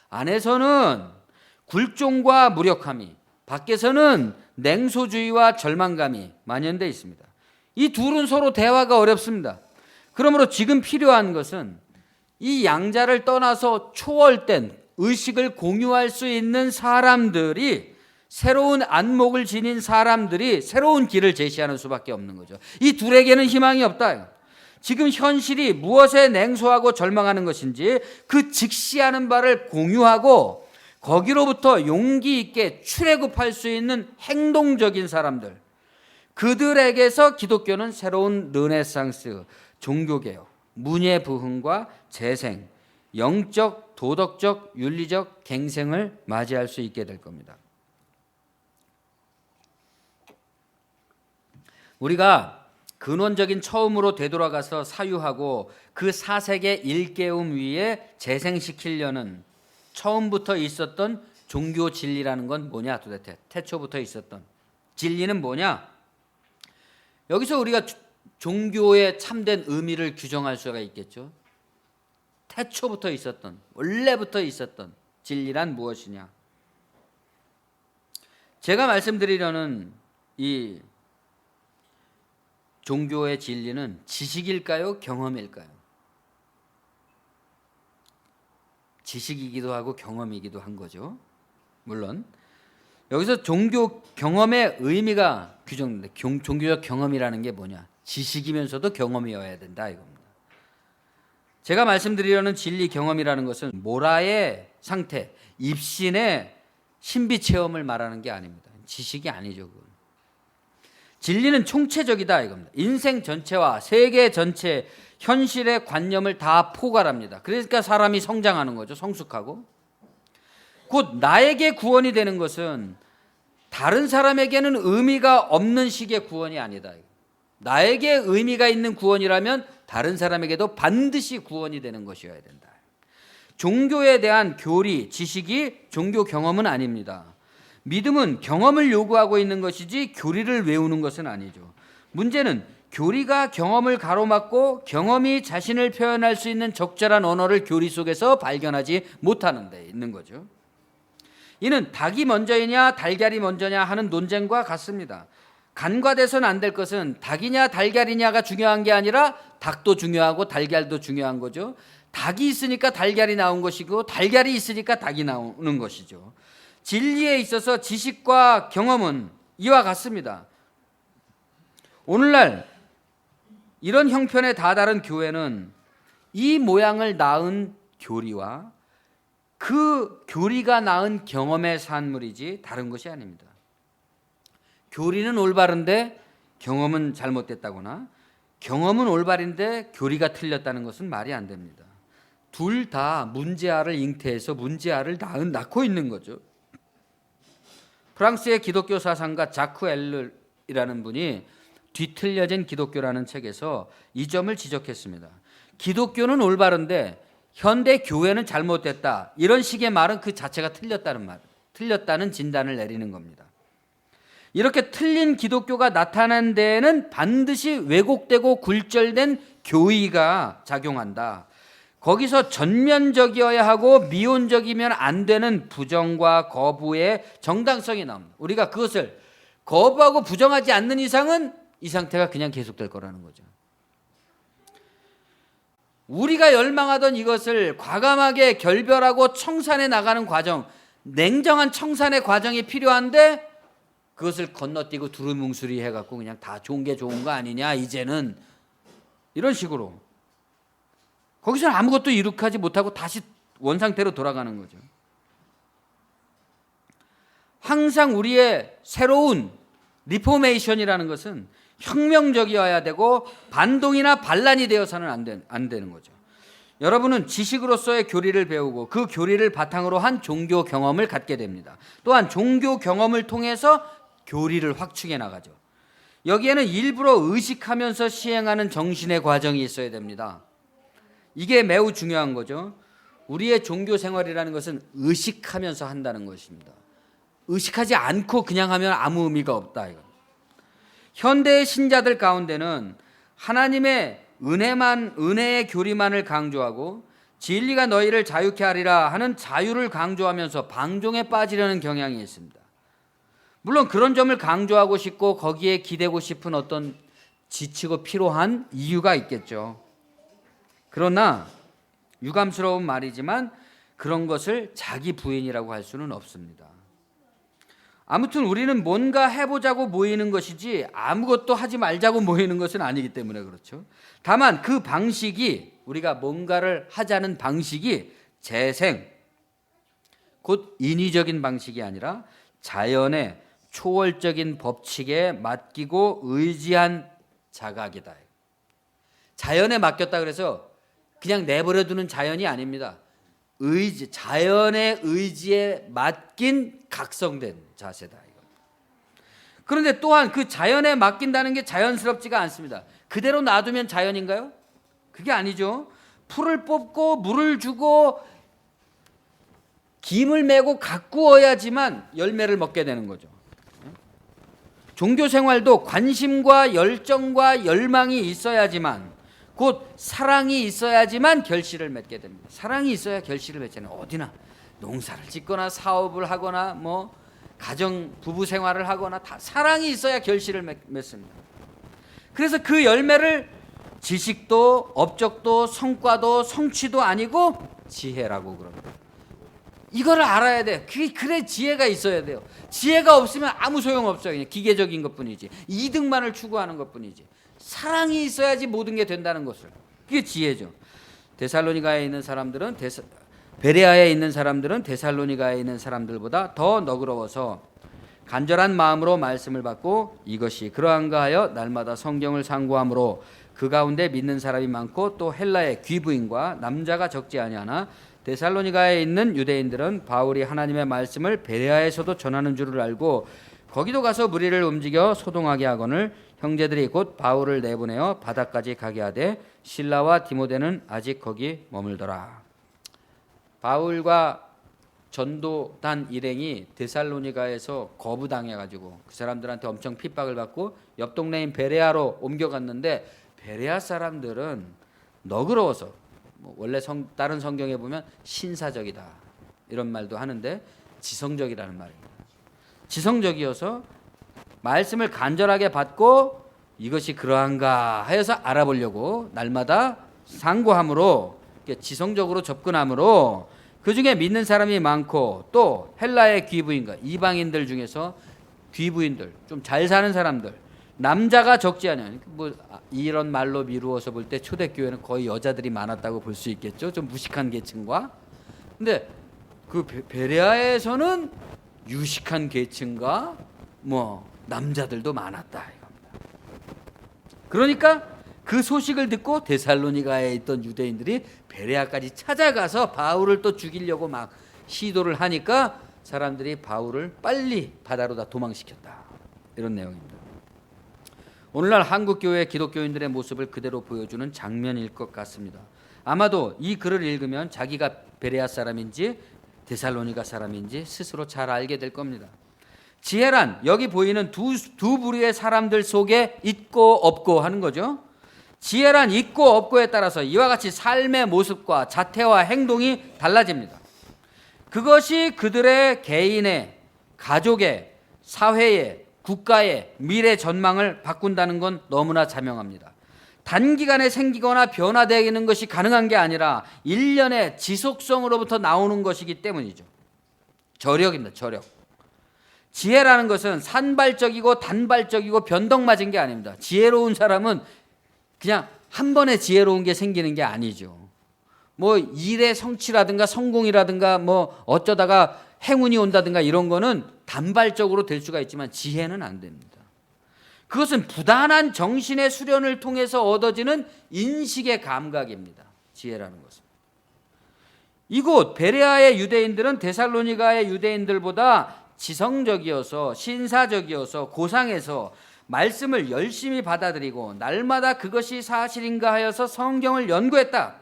안에서는 굴종과 무력함이, 밖에서는 냉소주의와 절망감이 만연되어 있습니다. 이 둘은 서로 대화가 어렵습니다. 그러므로 지금 필요한 것은 이 양자를 떠나서 초월된 의식을 공유할 수 있는 사람들이, 새로운 안목을 지닌 사람들이 새로운 길을 제시하는 수밖에 없는 거죠. 이 둘에게는 희망이 없다. 지금 현실이 무엇에 냉소하고 절망하는 것인지 그 직시하는 바를 공유하고 거기로부터 용기 있게 출애굽할 수 있는 행동적인 사람들, 그들에게서 기독교는 새로운 르네상스, 종교개혁, 문예 부흥과 재생, 영적, 도덕적, 윤리적 갱생을 맞이할 수 있게 될 겁니다. 우리가 근원적인 처음으로 되돌아가서 사유하고 그 사색의 일깨움 위에 재생시키려는 처음부터 있었던 종교 진리라는 건 뭐냐 도대체? 태초부터 있었던 진리는 뭐냐? 여기서 우리가 종교의 참된 의미를 규정할 수가 있겠죠. 태초부터 있었던, 원래부터 있었던 진리란 무엇이냐? 제가 말씀드리려는 이 종교의 진리는 지식일까요? 경험일까요? 지식이기도 하고 경험이기도 한 거죠. 물론 여기서 종교 경험의 의미가 규정된다. 종교적 경험이라는 게 뭐냐? 지식이면서도 경험이어야 된다 이겁니다. 제가 말씀드리려는 진리 경험이라는 것은 모라의 상태, 입신의 신비 체험을 말하는 게 아닙니다. 지식이 아니죠. 그건. 진리는 총체적이다 이겁니다. 인생 전체와 세계 전체 현실의 관념을 다 포괄합니다. 그러니까 사람이 성장하는 거죠. 성숙하고. 곧 나에게 구원이 되는 것은 다른 사람에게는 의미가 없는 식의 구원이 아니다. 나에게 의미가 있는 구원이라면 다른 사람에게도 반드시 구원이 되는 것이어야 된다. 종교에 대한 교리, 지식이 종교 경험은 아닙니다. 믿음은 경험을 요구하고 있는 것이지 교리를 외우는 것은 아니죠. 문제는 교리가 경험을 가로막고 경험이 자신을 표현할 수 있는 적절한 언어를 교리 속에서 발견하지 못하는 데 있는 거죠. 이는 닭이 먼저이냐 달걀이 먼저냐 하는 논쟁과 같습니다. 간과돼서는 안 될 것은 닭이냐 달걀이냐가 중요한 게 아니라 닭도 중요하고 달걀도 중요한 거죠. 닭이 있으니까 달걀이 나온 것이고 달걀이 있으니까 닭이 나오는 것이죠. 진리에 있어서 지식과 경험은 이와 같습니다. 오늘날 이런 형편에 다다른 교회는 이 모양을 낳은 교리와 그 교리가 낳은 경험의 산물이지 다른 것이 아닙니다. 교리는 올바른데 경험은 잘못됐다거나 경험은 올바른데 교리가 틀렸다는 것은 말이 안 됩니다. 둘 다 문제아를 잉태해서 문제아를 낳고 있는 거죠. 프랑스의 기독교 사상가 자크 엘르이라는 분이 뒤틀려진 기독교라는 책에서 이 점을 지적했습니다. 기독교는 올바른데 현대 교회는 잘못됐다. 이런 식의 말은 그 자체가 틀렸다는 진단을 내리는 겁니다. 이렇게 틀린 기독교가 나타난 데에는 반드시 왜곡되고 굴절된 교의가 작용한다. 거기서 전면적이어야 하고 미온적이면 안 되는 부정과 거부의 정당성이 나옵니다. 우리가 그것을 거부하고 부정하지 않는 이상은 이 상태가 그냥 계속될 거라는 거죠. 우리가 열망하던 이것을 과감하게 결별하고 청산해 나가는 과정, 냉정한 청산의 과정이 필요한데 그것을 건너뛰고 두루뭉술이 해갖고 그냥 다 좋은 게 좋은 거 아니냐 이제는 이런 식으로 거기서는 아무것도 이룩하지 못하고 다시 원상태로 돌아가는 거죠. 항상 우리의 새로운 리포메이션이라는 것은 혁명적이어야 되고 반동이나 반란이 되어서는 안 되는 거죠. 여러분은 지식으로서의 교리를 배우고 그 교리를 바탕으로 한 종교 경험을 갖게 됩니다. 또한 종교 경험을 통해서 교리를 확충해 나가죠. 여기에는 일부러 의식하면서 시행하는 정신의 과정이 있어야 됩니다. 이게 매우 중요한 거죠. 우리의 종교 생활이라는 것은 의식하면서 한다는 것입니다. 의식하지 않고 그냥 하면 아무 의미가 없다. 이거. 현대의 신자들 가운데는 하나님의 은혜의 교리만을 강조하고 진리가 너희를 자유케 하리라 하는 자유를 강조하면서 방종에 빠지려는 경향이 있습니다. 물론 그런 점을 강조하고 싶고 거기에 기대고 싶은 어떤 지치고 피로한 이유가 있겠죠. 그러나 유감스러운 말이지만 그런 것을 자기 부인이라고 할 수는 없습니다. 아무튼 우리는 뭔가 해보자고 모이는 것이지 아무것도 하지 말자고 모이는 것은 아니기 때문에 그렇죠. 다만 그 방식이 우리가 뭔가를 하자는 방식이 재생, 곧 인위적인 방식이 아니라 자연의 초월적인 법칙에 맡기고 의지한 자각이다. 자연에 맡겼다 그래서 그냥 내버려두는 자연이 아닙니다. 자연의 의지에 맡긴 각성된 자세다. 그런데 또한 그 자연에 맡긴다는 게 자연스럽지가 않습니다. 그대로 놔두면 자연인가요? 그게 아니죠. 풀을 뽑고 물을 주고 김을 메고 가꾸어야지만 열매를 먹게 되는 거죠. 종교 생활도 관심과 열정과 열망이 있어야지만 곧 사랑이 있어야지만 결실을 맺게 됩니다. 사랑이 있어야 결실을 맺잖아요. 어디나 농사를 짓거나 사업을 하거나 뭐 가정 부부 생활을 하거나 다 사랑이 있어야 결실을 맺습니다. 그래서 그 열매를 지식도 업적도 성과도 성취도 아니고 지혜라고 그럽니다. 이거를 알아야 돼. 그래 지혜가 있어야 돼요. 지혜가 없으면 아무 소용 없어요. 그냥 기계적인 것뿐이지. 이득만을 추구하는 것뿐이지. 사랑이 있어야지 모든 게 된다는 것을. 그게 지혜죠. 데살로니가에 있는 사람들은 베레아에 있는 사람들은 데살로니가에 있는 사람들보다 더 너그러워서 간절한 마음으로 말씀을 받고 이것이 그러한가 하여 날마다 성경을 상고함으로 그 가운데 믿는 사람이 많고 또 헬라의 귀부인과 남자가 적지 아니하나 데살로니가에 있는 유대인들은 바울이 하나님의 말씀을 베레아에서도 전하는 줄을 알고 거기도 가서 무리를 움직여 소동하게 하거늘 형제들이 곧 바울을 내보내어 바다까지 가게 하되 실라와 디모데는 아직 거기 머물더라. 바울과 전도단 일행이 데살로니가에서 거부당해가지고 그 사람들한테 엄청 핍박을 받고 옆 동네인 베레아로 옮겨갔는데 베레아 사람들은 너그러워서 원래 다른 성경에 보면 신사적이다 이런 말도 하는데 지성적이라는 말입니다. 지성적이어서 말씀을 간절하게 받고 이것이 그러한가 하여서 알아보려고 날마다 상고함으로 지성적으로 접근함으로 그중에 믿는 사람이 많고 또 헬라의 귀부인과 이방인들 중에서 귀부인들 좀 잘 사는 사람들 남자가 적지 않아요. 뭐 이런 말로 미루어서 볼 때 초대교회는 거의 여자들이 많았다고 볼 수 있겠죠. 좀 무식한 계층과. 근데 그 베레아에서는 유식한 계층과 뭐 남자들도 많았다 이겁니다. 그러니까 그 소식을 듣고 데살로니가에 있던 유대인들이 베레아까지 찾아가서 바울을 또 죽이려고 막 시도를 하니까 사람들이 바울을 빨리 바다로 다 도망시켰다. 이런 내용입니다. 오늘날 한국교회 기독교인들의 모습을 그대로 보여주는 장면일 것 같습니다. 아마도 이 글을 읽으면 자기가 베레아 사람인지 데살로니가 사람인지 스스로 잘 알게 될 겁니다. 지혜란 여기 보이는 두 부류의 사람들 속에 있고 없고 하는 거죠. 지혜란 있고 없고에 따라서 이와 같이 삶의 모습과 자태와 행동이 달라집니다. 그것이 그들의 개인의, 가족의, 사회의, 국가의 미래 전망을 바꾼다는 건 너무나 자명합니다. 단기간에 생기거나 변화되는 것이 가능한 게 아니라 1년의 지속성으로부터 나오는 것이기 때문이죠. 저력입니다. 저력. 지혜라는 것은 산발적이고 단발적이고 변덕맞은 게 아닙니다. 지혜로운 사람은 그냥 한 번에 지혜로운 게 생기는 게 아니죠. 뭐 일의 성취라든가 성공이라든가 뭐 어쩌다가 행운이 온다든가 이런 거는 단발적으로 될 수가 있지만 지혜는 안 됩니다. 그것은 부단한 정신의 수련을 통해서 얻어지는 인식의 감각입니다. 지혜라는 것은. 이곳 베레아의 유대인들은 데살로니가의 유대인들보다 지성적이어서 신사적이어서 고상해서 말씀을 열심히 받아들이고 날마다 그것이 사실인가 하여서 성경을 연구했다.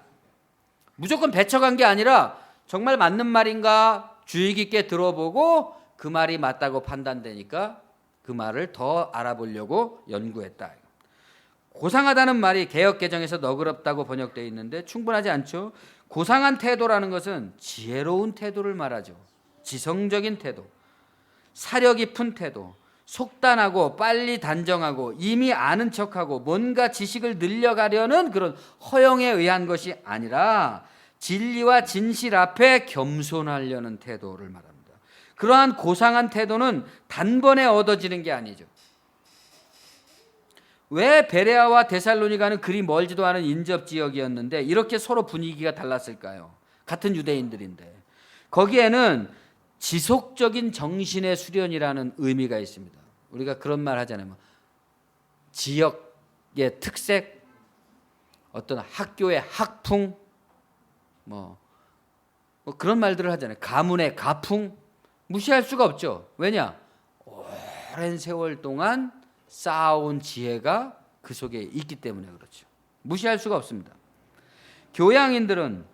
무조건 배척한 게 아니라 정말 맞는 말인가 주의 깊게 들어보고 그 말이 맞다고 판단되니까 그 말을 더 알아보려고 연구했다. 고상하다는 말이 개역개정에서 너그럽다고 번역되어 있는데 충분하지 않죠. 고상한 태도라는 것은 지혜로운 태도를 말하죠. 지성적인 태도, 사려 깊은 태도, 속단하고 빨리 단정하고 이미 아는 척하고 뭔가 지식을 늘려가려는 그런 허영에 의한 것이 아니라 진리와 진실 앞에 겸손하려는 태도를 말합니다. 그러한 고상한 태도는 단번에 얻어지는 게 아니죠. 왜 베레아와 데살로니가는 그리 멀지도 않은 인접 지역이었는데 이렇게 서로 분위기가 달랐을까요? 같은 유대인들인데. 거기에는 지속적인 정신의 수련이라는 의미가 있습니다. 우리가 그런 말 하잖아요. 지역의 특색, 어떤 학교의 학풍, 뭐 그런 말들을 하잖아요. 가문의 가풍. 무시할 수가 없죠. 왜냐? 오랜 세월 동안 쌓아온 지혜가 그 속에 있기 때문에 그렇죠. 무시할 수가 없습니다. 교양인들은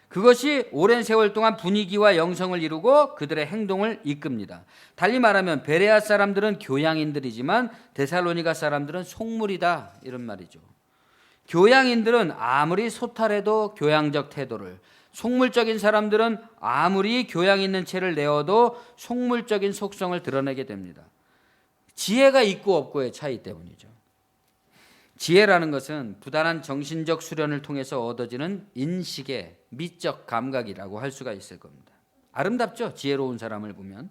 그것이 오랜 세월 동안 분위기와 영성을 이루고 그들의 행동을 이끕니다. 달리 말하면 베레아 사람들은 교양인들이지만 데살로니가 사람들은 속물이다 이런 말이죠. 교양인들은 아무리 소탈해도 교양적 태도를, 속물적인 사람들은 아무리 교양 있는 채를 내어도 속물적인 속성을 드러내게 됩니다. 지혜가 있고 없고의 차이 때문이죠. 지혜라는 것은 부단한 정신적 수련을 통해서 얻어지는 인식의 미적 감각이라고 할 수가 있을 겁니다. 아름답죠? 지혜로운 사람을 보면.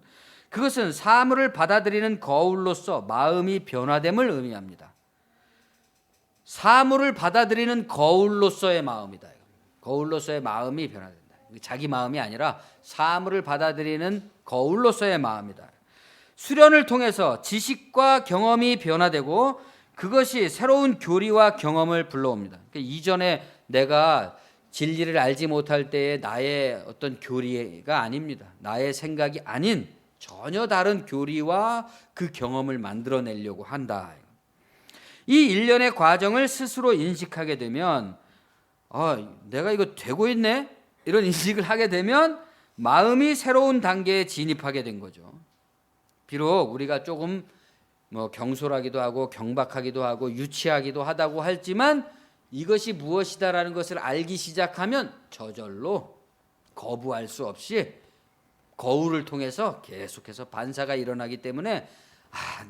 그것은 사물을 받아들이는 거울로서 마음이 변화됨을 의미합니다. 사물을 받아들이는 거울로서의 마음이다. 거울로서의 마음이 변화된다. 자기 마음이 아니라 사물을 받아들이는 거울로서의 마음이다. 수련을 통해서 지식과 경험이 변화되고 그것이 새로운 교리와 경험을 불러옵니다. 이전에 내가 진리를 알지 못할 때의 나의 어떤 교리가 아닙니다. 나의 생각이 아닌 전혀 다른 교리와 그 경험을 만들어내려고 한다. 이 일련의 과정을 스스로 인식하게 되면 내가 이거 되고 있네? 이런 인식을 하게 되면 마음이 새로운 단계에 진입하게 된 거죠. 비록 우리가 조금 경솔하기도 하고 경박하기도 하고 유치하기도 하다고 하지만 이것이 무엇이다라는 것을 알기 시작하면 저절로 거부할 수 없이 거울을 통해서 계속해서 반사가 일어나기 때문에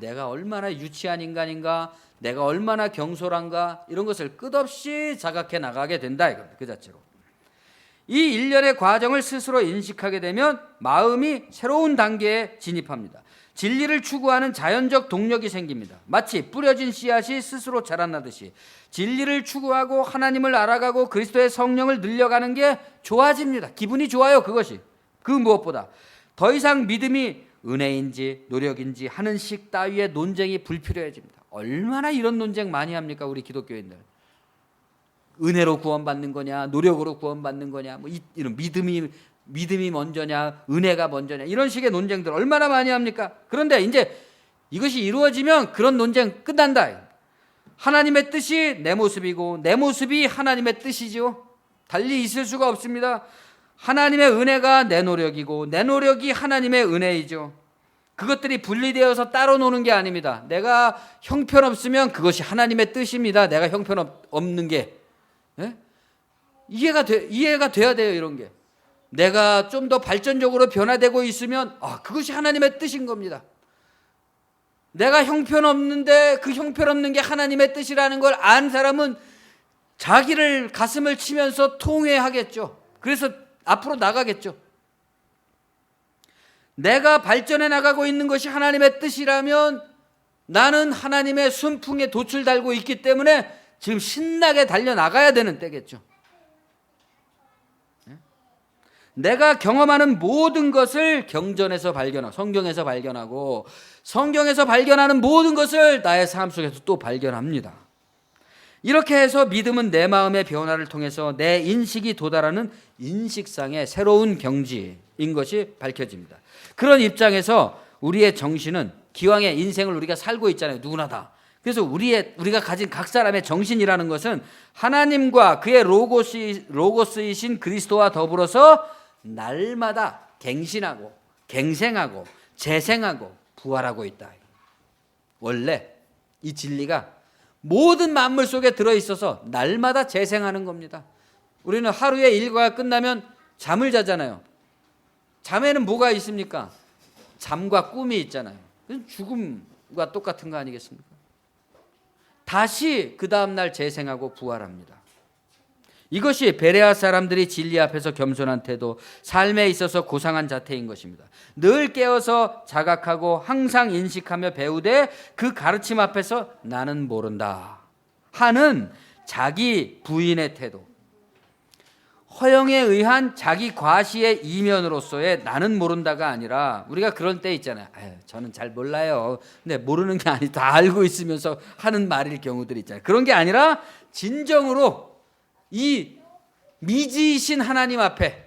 내가 얼마나 유치한 인간인가, 내가 얼마나 경솔한가, 이런 것을 끝없이 자각해 나가게 된다 이겁니다. 그 자체로. 이 일련의 과정을 스스로 인식하게 되면 마음이 새로운 단계에 진입합니다. 진리를 추구하는 자연적 동력이 생깁니다. 마치 뿌려진 씨앗이 스스로 자라나듯이 진리를 추구하고 하나님을 알아가고 그리스도의 성령을 늘려가는 게 좋아집니다. 기분이 좋아요. 그것이. 그 무엇보다 더 이상 믿음이 은혜인지 노력인지 하는 식 따위의 논쟁이 불필요해집니다. 얼마나 이런 논쟁 많이 합니까, 우리 기독교인들. 은혜로 구원받는 거냐, 노력으로 구원받는 거냐, 뭐 이런 믿음이 먼저냐, 은혜가 먼저냐, 이런 식의 논쟁들 얼마나 많이 합니까? 그런데 이제 이것이 이루어지면 그런 논쟁 끝난다. 하나님의 뜻이 내 모습이고 내 모습이 하나님의 뜻이죠. 달리 있을 수가 없습니다. 하나님의 은혜가 내 노력이고 내 노력이 하나님의 은혜이죠. 그것들이 분리되어서 따로 노는 게 아닙니다. 내가 형편없으면 그것이 하나님의 뜻입니다. 내가 형편없는 게. 네? 이해가 돼야 돼요. 이런 게. 내가 좀 더 발전적으로 변화되고 있으면 그것이 하나님의 뜻인 겁니다. 내가 형편없는데 그 형편없는 게 하나님의 뜻이라는 걸 안 사람은 자기를 가슴을 치면서 통회하겠죠. 그래서 앞으로 나가겠죠. 내가 발전해 나가고 있는 것이 하나님의 뜻이라면 나는 하나님의 순풍에 돛을 달고 있기 때문에 지금 신나게 달려나가야 되는 때겠죠. 내가 경험하는 모든 것을 경전에서 발견하고 성경에서 발견하고 성경에서 발견하는 모든 것을 나의 삶 속에서 또 발견합니다. 이렇게 해서 믿음은 내 마음의 변화를 통해서 내 인식이 도달하는 인식상의 새로운 경지인 것이 밝혀집니다. 그런 입장에서 우리의 정신은 기왕의 인생을 우리가 살고 있잖아요. 누구나 다. 그래서 우리가 가진 각 사람의 정신이라는 것은 하나님과 그의 로고스이신 그리스도와 더불어서 날마다 갱신하고 갱생하고 재생하고 부활하고 있다. 원래 이 진리가 모든 만물 속에 들어있어서 날마다 재생하는 겁니다. 우리는 하루의 일과가 끝나면 잠을 자잖아요. 잠에는 뭐가 있습니까? 잠과 꿈이 있잖아요. 죽음과 똑같은 거 아니겠습니까? 다시 그 다음날 재생하고 부활합니다. 이것이 베레아 사람들이 진리 앞에서 겸손한 태도, 삶에 있어서 고상한 자태인 것입니다. 늘 깨어서 자각하고 항상 인식하며 배우되 그 가르침 앞에서 나는 모른다 하는 자기 부인의 태도, 허영에 의한 자기 과시의 이면으로서의 나는 모른다가 아니라, 우리가 그런 때 있잖아요. 저는 잘 몰라요. 근데 모르는 게 아니 다 알고 있으면서 하는 말일 경우들이 있잖아요. 그런 게 아니라 진정으로 이 미지이신 하나님 앞에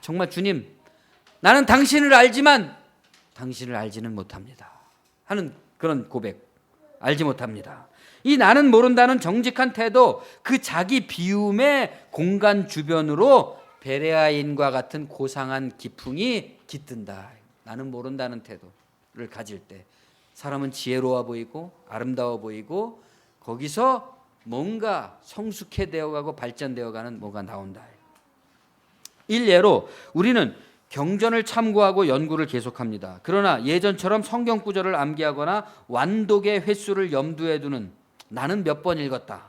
정말 주님, 나는 당신을 알지만 당신을 알지는 못합니다 하는 그런 고백, 알지 못합니다. 이 나는 모른다는 정직한 태도, 그 자기 비움의 공간 주변으로 베레아인과 같은 고상한 기풍이 깃든다. 나는 모른다는 태도를 가질 때 사람은 지혜로워 보이고 아름다워 보이고 거기서 뭔가 성숙해 되어가고 발전되어가는 뭐가 나온다. 일례로 우리는 경전을 참고하고 연구를 계속합니다. 그러나 예전처럼 성경 구절을 암기하거나 완독의 횟수를 염두에 두는, 나는 몇 번 읽었다,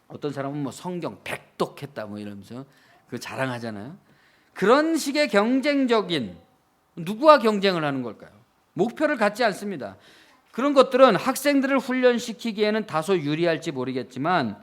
어떤 사람은 성경 100독 했다 이러면서 그 자랑하잖아요. 그런 식의 경쟁적인, 누구와 경쟁을 하는 걸까요? 목표를 갖지 않습니다. 그런 것들은 학생들을 훈련시키기에는 다소 유리할지 모르겠지만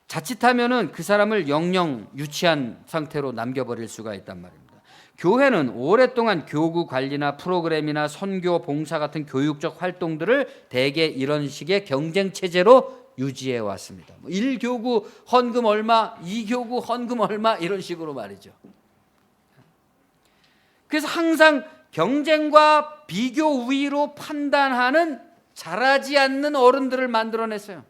자칫하면은 그 사람을 영영 유치한 상태로 남겨버릴 수가 있단 말입니다. 교회는 오랫동안 교구 관리나 프로그램이나 선교, 봉사 같은 교육적 활동들을 대개 이런 식의 경쟁 체제로 유지해 왔습니다. 1교구 헌금 얼마, 2교구 헌금 얼마, 이런 식으로 말이죠. 그래서 항상 경쟁과 비교 우위로 판단하는 자라지 않는 어른들을 만들어냈어요.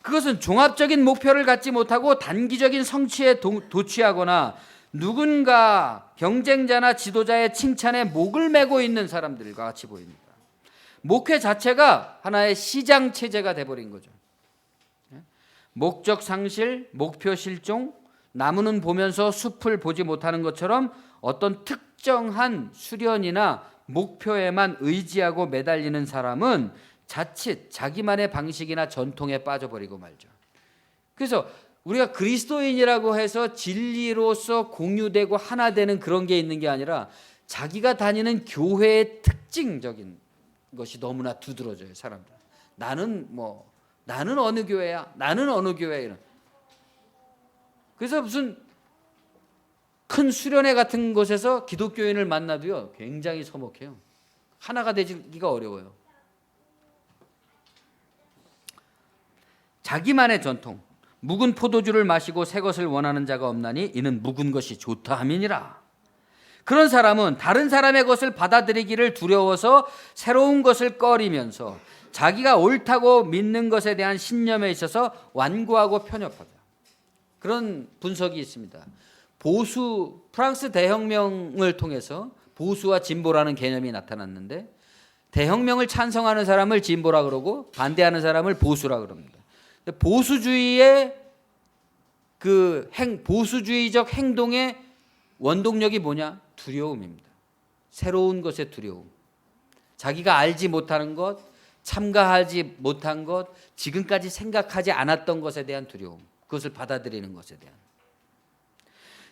그것은 종합적인 목표를 갖지 못하고 단기적인 성취에 도취하거나 누군가 경쟁자나 지도자의 칭찬에 목을 메고 있는 사람들과 같이 보입니다. 목회 자체가 하나의 시장 체제가 돼버린 거죠. 목적 상실, 목표 실종, 나무는 보면서 숲을 보지 못하는 것처럼 어떤 특정한 수련이나 목표에만 의지하고 매달리는 사람은 자칫 자기만의 방식이나 전통에 빠져버리고 말죠. 그래서 우리가 그리스도인이라고 해서 진리로서 공유되고 하나 되는 그런 게 있는 게 아니라 자기가 다니는 교회의 특징적인 것이 너무나 두드러져요. 사람들. 나는 어느 교회야? 나는 어느 교회야? 이런. 그래서 무슨 큰 수련회 같은 곳에서 기독교인을 만나도요, 굉장히 서먹해요. 하나가 되기가 어려워요. 자기만의 전통, 묵은 포도주를 마시고 새 것을 원하는 자가 없나니 이는 묵은 것이 좋다 함이니라. 그런 사람은 다른 사람의 것을 받아들이기를 두려워서 새로운 것을 꺼리면서 자기가 옳다고 믿는 것에 대한 신념에 있어서 완고하고 편협하다. 그런 분석이 있습니다. 프랑스 대혁명을 통해서 보수와 진보라는 개념이 나타났는데, 대혁명을 찬성하는 사람을 진보라 그러고 반대하는 사람을 보수라 그럽니다. 보수주의의 보수주의적 행동의 원동력이 뭐냐? 두려움입니다. 새로운 것의 두려움. 자기가 알지 못하는 것, 참가하지 못한 것, 지금까지 생각하지 않았던 것에 대한 두려움. 그것을 받아들이는 것에 대한.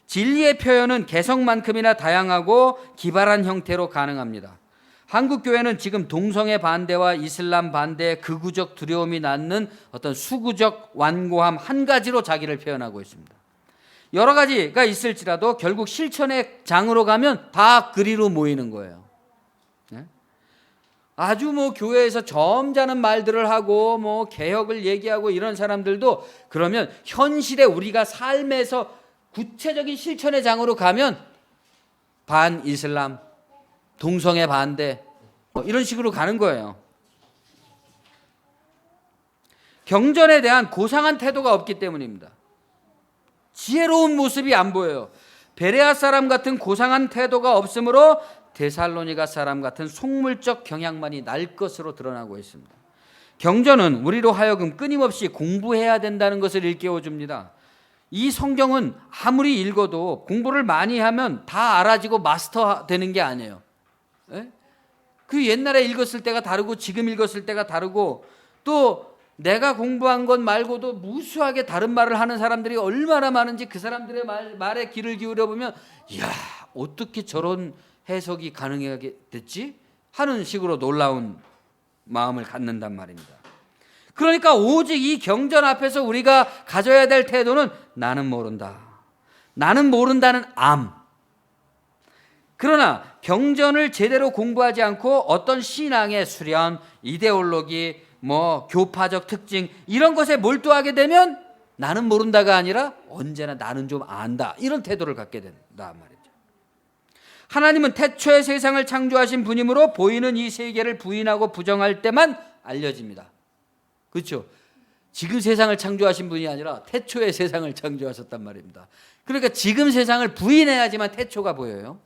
진리의 표현은 개성만큼이나 다양하고 기발한 형태로 가능합니다. 한국 교회는 지금 동성애 반대와 이슬람 반대의 극우적 두려움이 낳는 어떤 수구적 완고함 한 가지로 자기를 표현하고 있습니다. 여러 가지가 있을지라도 결국 실천의 장으로 가면 다 그리로 모이는 거예요. 아주 교회에서 점잖은 말들을 하고 개혁을 얘기하고 이런 사람들도 그러면 현실에 우리가 삶에서 구체적인 실천의 장으로 가면 반 이슬람, 동성애 반대 이런 식으로 가는 거예요. 경전에 대한 고상한 태도가 없기 때문입니다. 지혜로운 모습이 안 보여요. 베레아 사람 같은 고상한 태도가 없으므로 데살로니가 사람 같은 속물적 경향만이 날 것으로 드러나고 있습니다. 경전은 우리로 하여금 끊임없이 공부해야 된다는 것을 일깨워 줍니다. 이 성경은 아무리 읽어도 공부를 많이 하면 다 알아지고 마스터 되는 게 아니에요. 그 옛날에 읽었을 때가 다르고 지금 읽었을 때가 다르고, 또 내가 공부한 것 말고도 무수하게 다른 말을 하는 사람들이 얼마나 많은지 그 사람들의 말에 귀를 기울여 보면 이야, 어떻게 저런 해석이 가능하게 됐지? 하는 식으로 놀라운 마음을 갖는단 말입니다. 그러니까 오직 이 경전 앞에서 우리가 가져야 될 태도는 나는 모른다. 나는 모른다는 암. 그러나 경전을 제대로 공부하지 않고 어떤 신앙의 수련, 이데올로기, 교파적 특징 이런 것에 몰두하게 되면 나는 모른다가 아니라 언제나 나는 좀 안다. 이런 태도를 갖게 된다 말이죠. 하나님은 태초에 세상을 창조하신 분이므로 보이는 이 세계를 부인하고 부정할 때만 알려집니다. 그렇죠? 지금 세상을 창조하신 분이 아니라 태초에 세상을 창조하셨단 말입니다. 그러니까 지금 세상을 부인해야지만 태초가 보여요.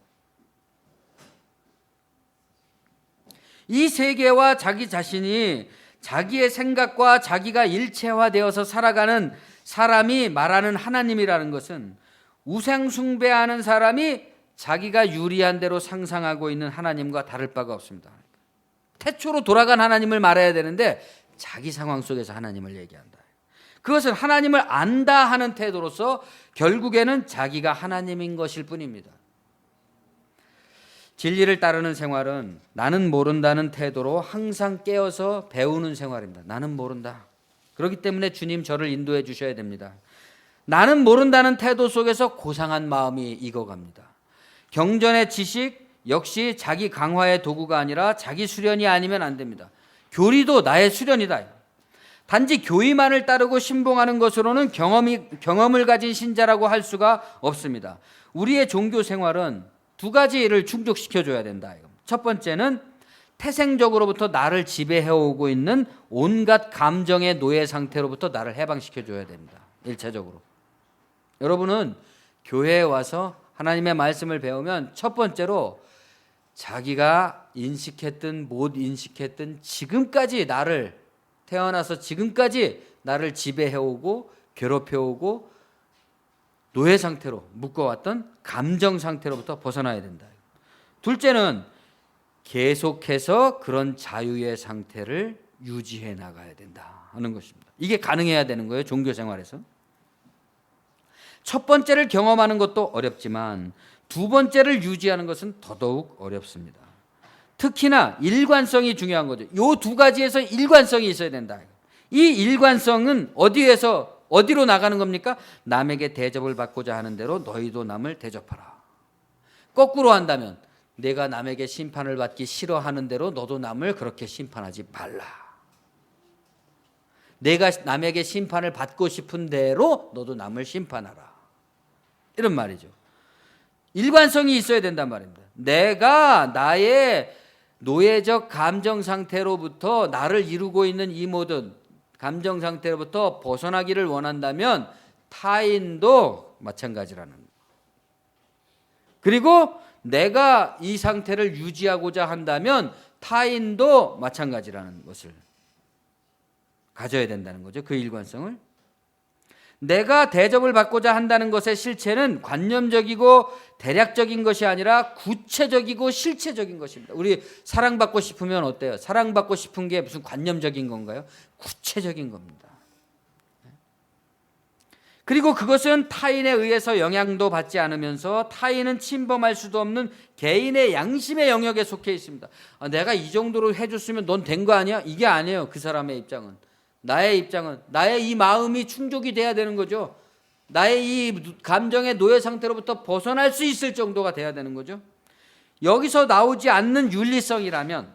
이 세계와 자기 자신이 자기의 생각과 자기가 일체화되어서 살아가는 사람이 말하는 하나님이라는 것은 우상 숭배하는 사람이 자기가 유리한 대로 상상하고 있는 하나님과 다를 바가 없습니다. 태초로 돌아간 하나님을 말해야 되는데 자기 상황 속에서 하나님을 얘기한다. 그것은 하나님을 안다 하는 태도로서 결국에는 자기가 하나님인 것일 뿐입니다. 진리를 따르는 생활은 나는 모른다는 태도로 항상 깨어서 배우는 생활입니다. 나는 모른다. 그렇기 때문에 주님 저를 인도해 주셔야 됩니다. 나는 모른다는 태도 속에서 고상한 마음이 익어갑니다. 경전의 지식 역시 자기 강화의 도구가 아니라 자기 수련이 아니면 안 됩니다. 교리도 나의 수련이다. 단지 교의만을 따르고 신봉하는 것으로는 경험을 가진 신자라고 할 수가 없습니다. 우리의 종교 생활은 두 가지를 충족시켜줘야 된다. 첫 번째는 태생적으로부터 나를 지배해오고 있는 온갖 감정의 노예 상태로부터 나를 해방시켜줘야 됩니다. 1차적으로. 여러분은 교회에 와서 하나님의 말씀을 배우면 첫 번째로 자기가 인식했든 못 인식했든 지금까지 태어나서 지금까지 나를 지배해오고 괴롭혀오고 노예 상태로 묶어왔던 감정 상태로부터 벗어나야 된다. 둘째는 계속해서 그런 자유의 상태를 유지해 나가야 된다 하는 것입니다. 이게 가능해야 되는 거예요, 종교 생활에서. 첫 번째를 경험하는 것도 어렵지만 두 번째를 유지하는 것은 더더욱 어렵습니다. 특히나 일관성이 중요한 거죠. 이 두 가지에서 일관성이 있어야 된다. 이 일관성은 어디로 나가는 겁니까? 남에게 대접을 받고자 하는 대로 너희도 남을 대접하라. 거꾸로 한다면 내가 남에게 심판을 받기 싫어하는 대로 너도 남을 그렇게 심판하지 말라. 내가 남에게 심판을 받고 싶은 대로 너도 남을 심판하라. 이런 말이죠. 일관성이 있어야 된단 말입니다. 내가 나의 노예적 감정 상태로부터 나를 이루고 있는 이 모든 감정 상태로부터 벗어나기를 원한다면 타인도 마찬가지라는 거예요. 그리고 내가 이 상태를 유지하고자 한다면 타인도 마찬가지라는 것을 가져야 된다는 거죠. 그 일관성을. 내가 대접을 받고자 한다는 것의 실체는 관념적이고 대략적인 것이 아니라 구체적이고 실체적인 것입니다. 우리 사랑받고 싶으면 어때요? 사랑받고 싶은 게 무슨 관념적인 건가요? 구체적인 겁니다. 그리고 그것은 타인에 의해서 영향도 받지 않으면서 타인은 침범할 수도 없는 개인의 양심의 영역에 속해 있습니다. 내가 이 정도로 해줬으면 넌 된 거 아니야? 이게 아니에요. 그 사람의 입장은. 나의 입장은, 나의 이 마음이 충족이 돼야 되는 거죠. 나의 이 감정의 노예 상태로부터 벗어날 수 있을 정도가 돼야 되는 거죠. 여기서 나오지 않는 윤리성이라면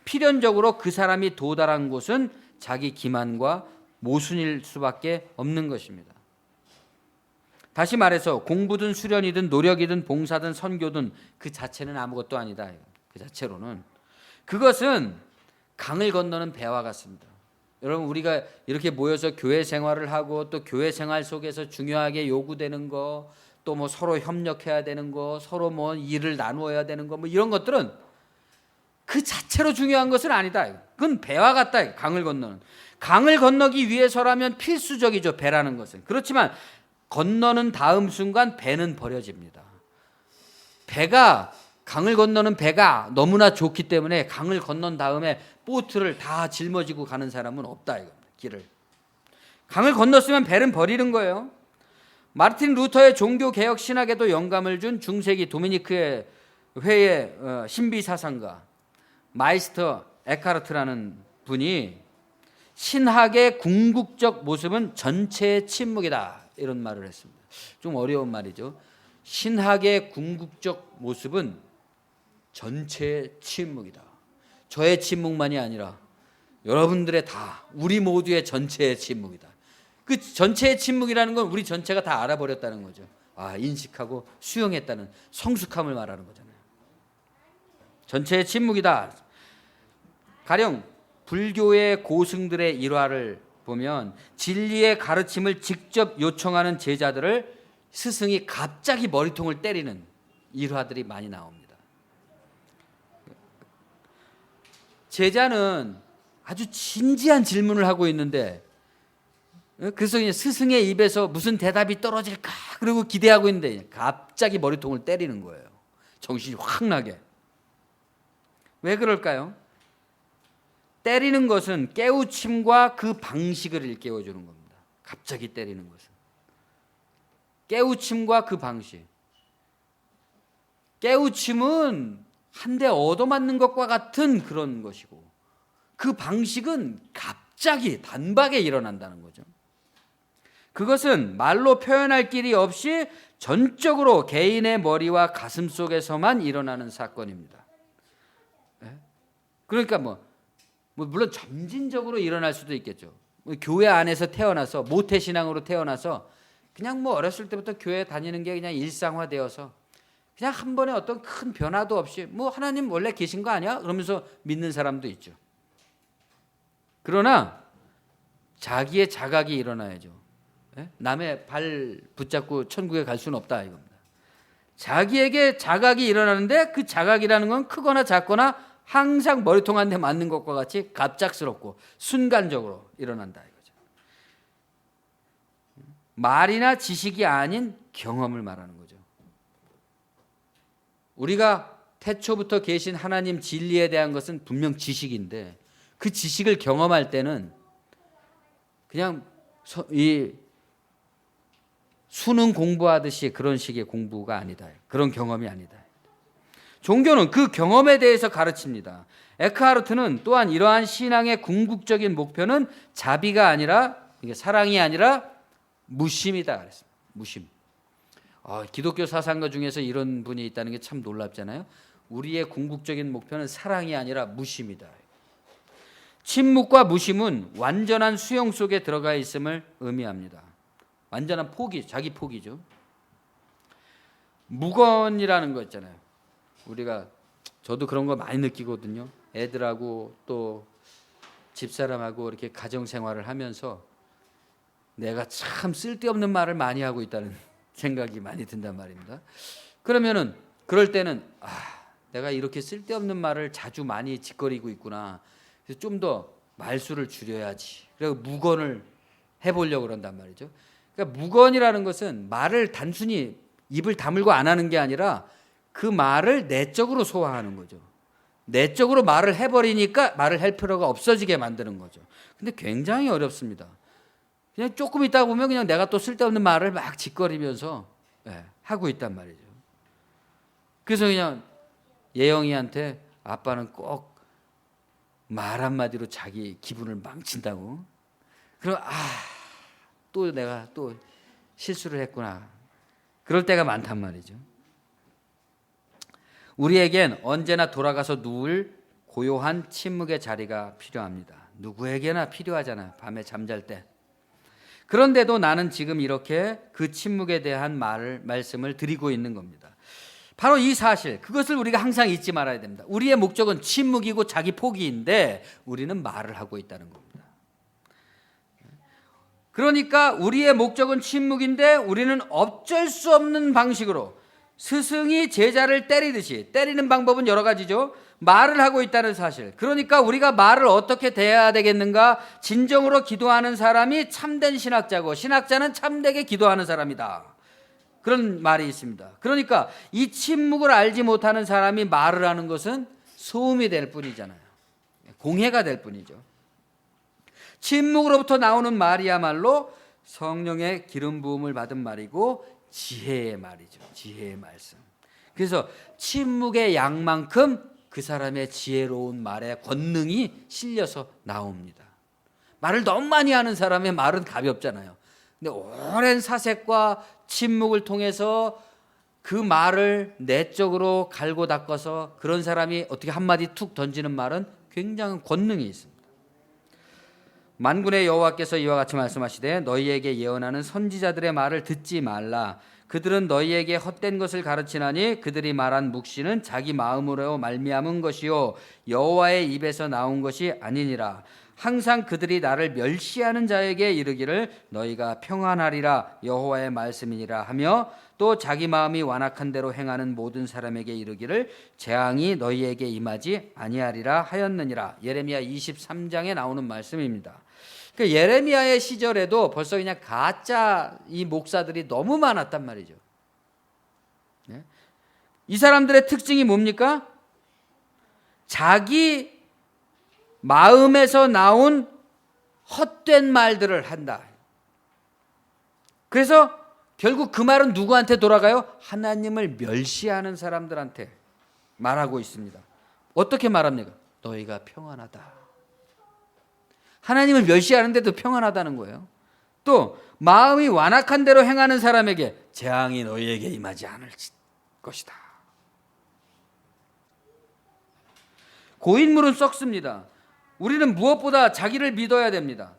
필연적으로 그 사람이 도달한 곳은 자기 기만과 모순일 수밖에 없는 것입니다. 다시 말해서 공부든 수련이든 노력이든 봉사든 선교든 그 자체는 아무것도 아니다. 그 자체로는. 그것은 강을 건너는 배와 같습니다. 여러분, 우리가 이렇게 모여서 교회 생활을 하고 또 교회 생활 속에서 중요하게 요구되는 거, 또 뭐 서로 협력해야 되는 거, 서로 뭐 일을 나누어야 되는 거, 뭐 이런 것들은 그 자체로 중요한 것은 아니다. 그건 배와 같다. 강을 건너는. 강을 건너기 위해서라면 필수적이죠, 배라는 것은. 그렇지만 건너는 다음 순간 배는 버려집니다. 강을 건너는 배가 너무나 좋기 때문에 강을 건넌 다음에 보트를 다 짊어지고 가는 사람은 없다 이겁니다. 길을. 강을 건넜으면 배는 버리는 거예요. 마르틴 루터의 종교개혁 신학에도 영감을 준 중세기 도미니크의 회의 신비사상가 마이스터 에카르트라는 분이 신학의 궁극적 모습은 전체의 침묵이다 이런 말을 했습니다. 좀 어려운 말이죠. 신학의 궁극적 모습은 전체의 침묵이다. 저의 침묵만이 아니라 여러분들의 다, 우리 모두의 전체의 침묵이다. 그 전체의 침묵이라는 건 우리 전체가 다 알아버렸다는 거죠. 인식하고 수용했다는 성숙함을 말하는 거잖아요. 전체의 침묵이다. 가령 불교의 고승들의 일화를 보면 진리의 가르침을 직접 요청하는 제자들을 스승이 갑자기 머리통을 때리는 일화들이 많이 나옵니다. 제자는 아주 진지한 질문을 하고 있는데 그래서 스승의 입에서 무슨 대답이 떨어질까 그러고 기대하고 있는데 갑자기 머리통을 때리는 거예요. 정신이 확 나게. 왜 그럴까요? 때리는 것은 깨우침과 그 방식을 일깨워주는 겁니다. 갑자기 때리는 것은. 깨우침과 그 방식. 깨우침은 한 대 얻어맞는 것과 같은 그런 것이고 그 방식은 갑자기 단박에 일어난다는 거죠. 그것은 말로 표현할 길이 없이 전적으로 개인의 머리와 가슴 속에서만 일어나는 사건입니다. 그러니까 물론 점진적으로 일어날 수도 있겠죠. 교회 안에서 태어나서 모태신앙으로 태어나서 그냥 어렸을 때부터 교회 다니는 게 그냥 일상화되어서 그냥 한 번에 어떤 큰 변화도 없이 하나님 원래 계신 거 아니야? 그러면서 믿는 사람도 있죠. 그러나 자기의 자각이 일어나야죠. 남의 발 붙잡고 천국에 갈 수는 없다 이겁니다. 자기에게 자각이 일어나는데 그 자각이라는 건 크거나 작거나 항상 머리통 한 대 맞는 것과 같이 갑작스럽고 순간적으로 일어난다 이거죠. 말이나 지식이 아닌 경험을 말하는 거죠. 우리가 태초부터 계신 하나님 진리에 대한 것은 분명 지식인데 그 지식을 경험할 때는 그냥 이 수능 공부하듯이 그런 식의 공부가 아니다. 그런 경험이 아니다. 종교는 그 경험에 대해서 가르칩니다. 에크하르트는 또한 이러한 신앙의 궁극적인 목표는 자비가 아니라, 이게 사랑이 아니라 무심이다 그랬습니다. 무심. 기독교 사상가 중에서 이런 분이 있다는 게 참 놀랍잖아요. 우리의 궁극적인 목표는 사랑이 아니라 무심이다. 침묵과 무심은 완전한 수용 속에 들어가 있음을 의미합니다. 완전한 포기, 자기 포기죠. 무건이라는 거 있잖아요. 저도 그런 거 많이 느끼거든요. 애들하고 또 집사람하고 이렇게 가정 생활을 하면서 내가 참 쓸데없는 말을 많이 하고 있다는 생각이 많이 든단 말입니다. 그러면은 그럴 때는 내가 이렇게 쓸데없는 말을 자주 많이 짓거리고 있구나. 그래서 좀 더 말수를 줄여야지. 그리고 무건을 해보려고 그런단 말이죠. 그러니까 무건이라는 것은 말을 단순히 입을 다물고 안 하는 게 아니라 그 말을 내적으로 소화하는 거죠. 내적으로 말을 해버리니까 말을 할 필요가 없어지게 만드는 거죠. 근데 굉장히 어렵습니다. 그냥 조금 있다 보면 그냥 내가 또 쓸데없는 말을 막 짓거리면서 하고 있단 말이죠. 그래서 그냥 예영이한테 아빠는 꼭 말 한마디로 자기 기분을 망친다고. 그럼 또 내가 또 실수를 했구나. 그럴 때가 많단 말이죠. 우리에겐 언제나 돌아가서 누울 고요한 침묵의 자리가 필요합니다. 누구에게나 필요하잖아요. 밤에 잠잘 때. 그런데도 나는 지금 이렇게 그 침묵에 대한 말씀을 드리고 있는 겁니다. 바로 이 사실, 그것을 우리가 항상 잊지 말아야 됩니다. 우리의 목적은 침묵이고 자기 포기인데 우리는 말을 하고 있다는 겁니다. 그러니까 우리의 목적은 침묵인데 우리는 어쩔 수 없는 방식으로 스승이 제자를 때리듯이, 때리는 방법은 여러 가지죠. 말을 하고 있다는 사실. 그러니까 우리가 말을 어떻게 대해야 되겠는가? 진정으로 기도하는 사람이 참된 신학자고 신학자는 참되게 기도하는 사람이다. 그런 말이 있습니다. 그러니까 이 침묵을 알지 못하는 사람이 말을 하는 것은 소음이 될 뿐이잖아요. 공해가 될 뿐이죠. 침묵으로부터 나오는 말이야말로 성령의 기름 부음을 받은 말이고 지혜의 말이죠. 지혜의 말씀. 그래서 침묵의 양만큼 그 사람의 지혜로운 말의 권능이 실려서 나옵니다. 말을 너무 많이 하는 사람의 말은 가볍잖아요. 근데 오랜 사색과 침묵을 통해서 그 말을 내적으로 갈고 닦아서 그런 사람이 어떻게 한마디 툭 던지는 말은 굉장한 권능이 있습니다. 만군의 여호와께서 이와 같이 말씀하시되 너희에게 예언하는 선지자들의 말을 듣지 말라. 그들은 너희에게 헛된 것을 가르치나니 그들이 말한 묵시는 자기 마음으로 말미암은 것이요 여호와의 입에서 나온 것이 아니니라. 항상 그들이 나를 멸시하는 자에게 이르기를 너희가 평안하리라 여호와의 말씀이니라 하며 또 자기 마음이 완악한 대로 행하는 모든 사람에게 이르기를 재앙이 너희에게 임하지 아니하리라 하였느니라. 예레미야 23장에 나오는 말씀입니다. 그러니까 예레미야의 시절에도 벌써 그냥 가짜 이 목사들이 너무 많았단 말이죠. 이 사람들의 특징이 뭡니까? 자기 마음에서 나온 헛된 말들을 한다. 그래서 결국 그 말은 누구한테 돌아가요? 하나님을 멸시하는 사람들한테 말하고 있습니다. 어떻게 말합니까? 너희가 평안하다. 하나님을 멸시하는데도 평안하다는 거예요. 또 마음이 완악한 대로 행하는 사람에게 재앙이 너희에게 임하지 않을 것이다. 고인물은 썩습니다. 우리는 무엇보다 자기를 믿어야 됩니다.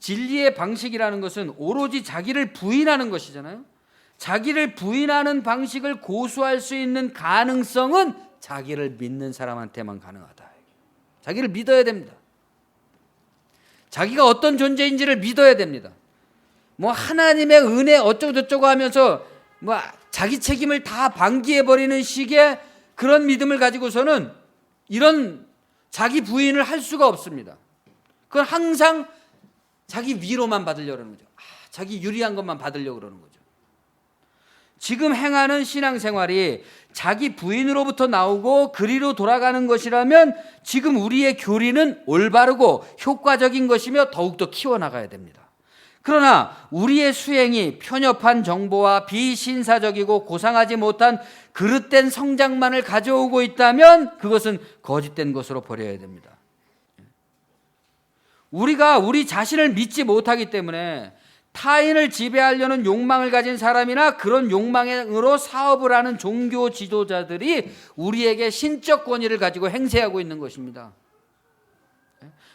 진리의 방식이라는 것은 오로지 자기를 부인하는 것이잖아요. 자기를 부인하는 방식을 고수할 수 있는 가능성은 자기를 믿는 사람한테만 가능하다. 자기를 믿어야 됩니다. 자기가 어떤 존재인지를 믿어야 됩니다. 하나님의 은혜 어쩌고저쩌고 하면서 자기 책임을 다 방기해버리는 식의 그런 믿음을 가지고서는 이런 자기 부인을 할 수가 없습니다. 그건 항상 자기 위로만 받으려는 거죠. 자기 유리한 것만 받으려고 그러는 거죠. 지금 행하는 신앙생활이 자기 부인으로부터 나오고 그리로 돌아가는 것이라면 지금 우리의 교리는 올바르고 효과적인 것이며 더욱더 키워나가야 됩니다. 그러나 우리의 수행이 편협한 정보와 비신사적이고 고상하지 못한 그릇된 성장만을 가져오고 있다면 그것은 거짓된 것으로 버려야 됩니다. 우리가 우리 자신을 믿지 못하기 때문에 타인을 지배하려는 욕망을 가진 사람이나 그런 욕망으로 사업을 하는 종교 지도자들이 우리에게 신적 권위를 가지고 행세하고 있는 것입니다.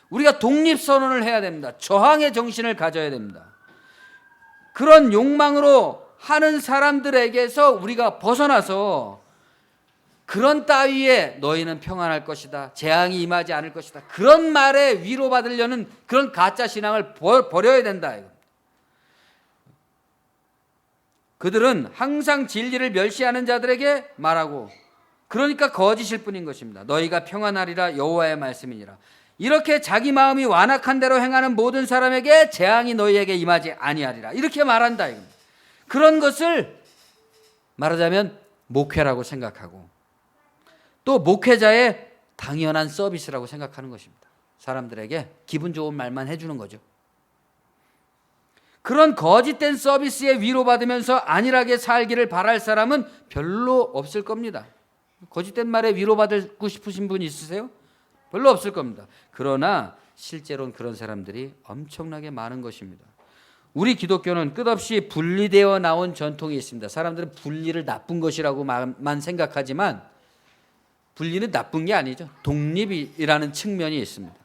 우리가 독립선언을 해야 됩니다. 저항의 정신을 가져야 됩니다. 그런 욕망으로 하는 사람들에게서 우리가 벗어나서 그런 따위에 너희는 평안할 것이다, 재앙이 임하지 않을 것이다, 그런 말에 위로받으려는 그런 가짜 신앙을 버려야 된다. 그들은 항상 진리를 멸시하는 자들에게 말하고, 그러니까 거짓일 뿐인 것입니다. 너희가 평안하리라 여호와의 말씀이니라. 이렇게 자기 마음이 완악한 대로 행하는 모든 사람에게 재앙이 너희에게 임하지 아니하리라, 이렇게 말한다. 그런 것을 말하자면 목회라고 생각하고 또 목회자의 당연한 서비스라고 생각하는 것입니다. 사람들에게 기분 좋은 말만 해주는 거죠. 그런 거짓된 서비스에 위로받으면서 안일하게 살기를 바랄 사람은 별로 없을 겁니다. 거짓된 말에 위로받고 싶으신 분 있으세요? 별로 없을 겁니다. 그러나 실제로는 그런 사람들이 엄청나게 많은 것입니다. 우리 기독교는 끝없이 분리되어 나온 전통이 있습니다. 사람들은 분리를 나쁜 것이라고만 생각하지만 분리는 나쁜 게 아니죠. 독립이라는 측면이 있습니다.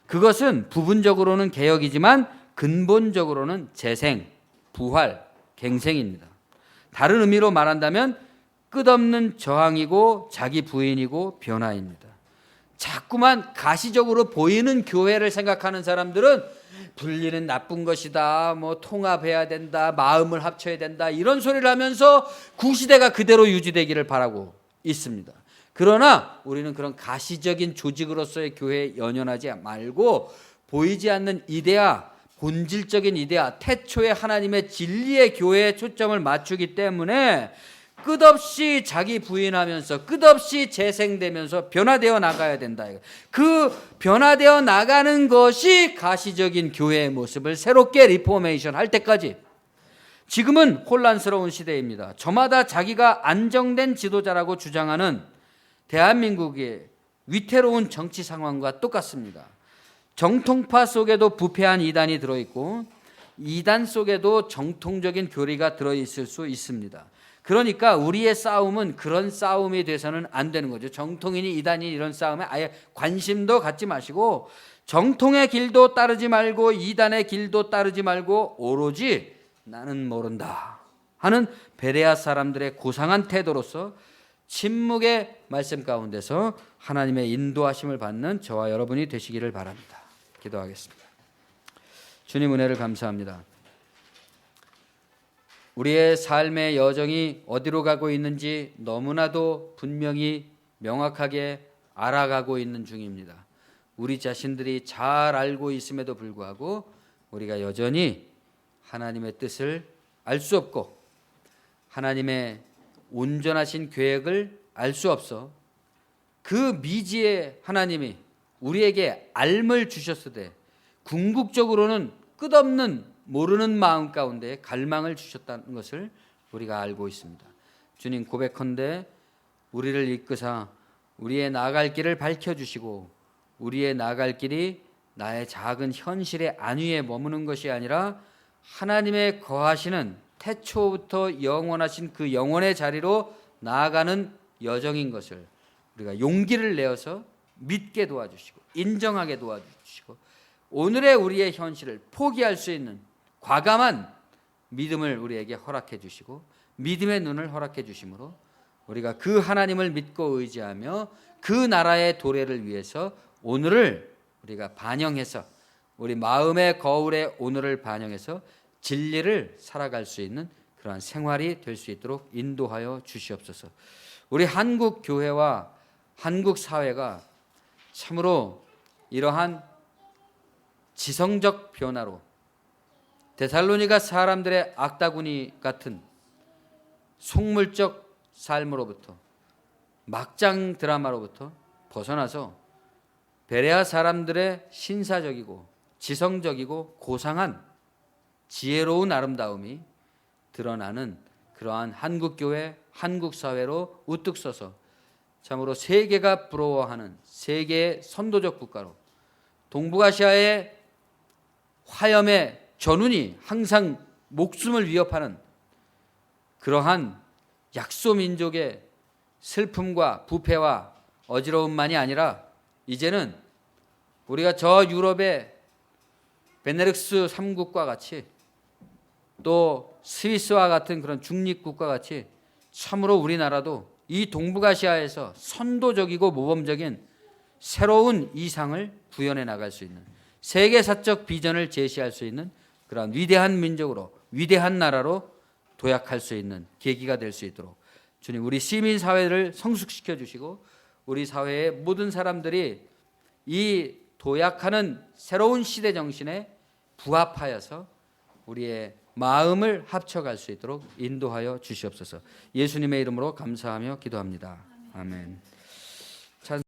그것은 부분적으로는 개혁이지만 근본적으로는 재생, 부활, 갱생입니다. 다른 의미로 말한다면 끝없는 저항이고 자기 부인이고 변화입니다. 자꾸만 가시적으로 보이는 교회를 생각하는 사람들은 분리는 나쁜 것이다, 뭐 통합해야 된다, 마음을 합쳐야 된다, 이런 소리를 하면서 구시대가 그대로 유지되기를 바라고 있습니다. 그러나 우리는 그런 가시적인 조직으로서의 교회에 연연하지 말고 보이지 않는 이데아, 본질적인 이데아, 태초의 하나님의 진리의 교회에 초점을 맞추기 때문에 끝없이 자기 부인하면서 끝없이 재생되면서 변화되어 나가야 된다. 그 변화되어 나가는 것이 가시적인 교회의 모습을 새롭게 리포메이션 할 때까지. 지금은 혼란스러운 시대입니다. 저마다 자기가 안정된 지도자라고 주장하는 대한민국의 위태로운 정치 상황과 똑같습니다. 정통파 속에도 부패한 이단이 들어있고 이단 속에도 정통적인 교리가 들어있을 수 있습니다. 그러니까 우리의 싸움은 그런 싸움이 돼서는 안 되는 거죠. 정통이니 이단이 이런 싸움에 아예 관심도 갖지 마시고 정통의 길도 따르지 말고 이단의 길도 따르지 말고 오로지 나는 모른다 하는 베레아 사람들의 고상한 태도로서 침묵의 말씀 가운데서 하나님의 인도하심을 받는 저와 여러분이 되시기를 바랍니다. 기도하겠습니다. 주님 은혜를 감사합니다. 우리의 삶의 여정이 어디로 가고 있는지 너무나도 분명히 명확하게 알아가고 있는 중입니다. 우리 자신들이 잘 알고 있음에도 불구하고 우리가 여전히 하나님의 뜻을 알 수 없고 하나님의 온전하신 계획을 알 수 없어 그 미지의 하나님이 우리에게 알을 주셨으되 궁극적으로는 끝없는 모르는 마음 가운데 갈망을 주셨다는 것을 우리가 알고 있습니다. 주님, 고백컨대 우리를 이끄사 우리의 나아갈 길을 밝혀주시고 우리의 나아갈 길이 나의 작은 현실의 안위에 머무는 것이 아니라 하나님의 거하시는 태초부터 영원하신 그 영원의 자리로 나아가는 여정인 것을 우리가 용기를 내어서 믿게 도와주시고 인정하게 도와주시고 오늘의 우리의 현실을 포기할 수 있는 과감한 믿음을 우리에게 허락해 주시고 믿음의 눈을 허락해 주심으로 우리가 그 하나님을 믿고 의지하며 그 나라의 도래를 위해서 오늘을 우리가 반영해서 우리 마음의 거울에 오늘을 반영해서 진리를 살아갈 수 있는 그러한 생활이 될 수 있도록 인도하여 주시옵소서. 우리 한국 교회와 한국 사회가 참으로 이러한 지성적 변화로 데살로니가 사람들의 악다구니 같은 속물적 삶으로부터, 막장 드라마로부터 벗어나서 베레아 사람들의 신사적이고 지성적이고 고상한 지혜로운 아름다움이 드러나는 그러한 한국교회, 한국사회로 우뚝 서서 참으로 세계가 부러워하는 세계의 선도적 국가로, 동북아시아의 화염의 전운이 항상 목숨을 위협하는 그러한 약소민족의 슬픔과 부패와 어지러움만이 아니라 이제는 우리가 저 유럽의 베네룩스 3국과 같이 또 스위스와 같은 그런 중립국과 같이 참으로 우리나라도 이 동북아시아에서 선도적이고 모범적인 새로운 이상을 구현해 나갈 수 있는, 세계사적 비전을 제시할 수 있는 그런 위대한 민족으로, 위대한 나라로 도약할 수 있는 계기가 될 수 있도록 주님, 우리 시민 사회를 성숙시켜 주시고 우리 사회의 모든 사람들이 이 도약하는 새로운 시대 정신에 부합하여서 우리의 마음을 합쳐갈 수 있도록 인도하여 주시옵소서. 예수님의 이름으로 감사하며 기도합니다. 아멘.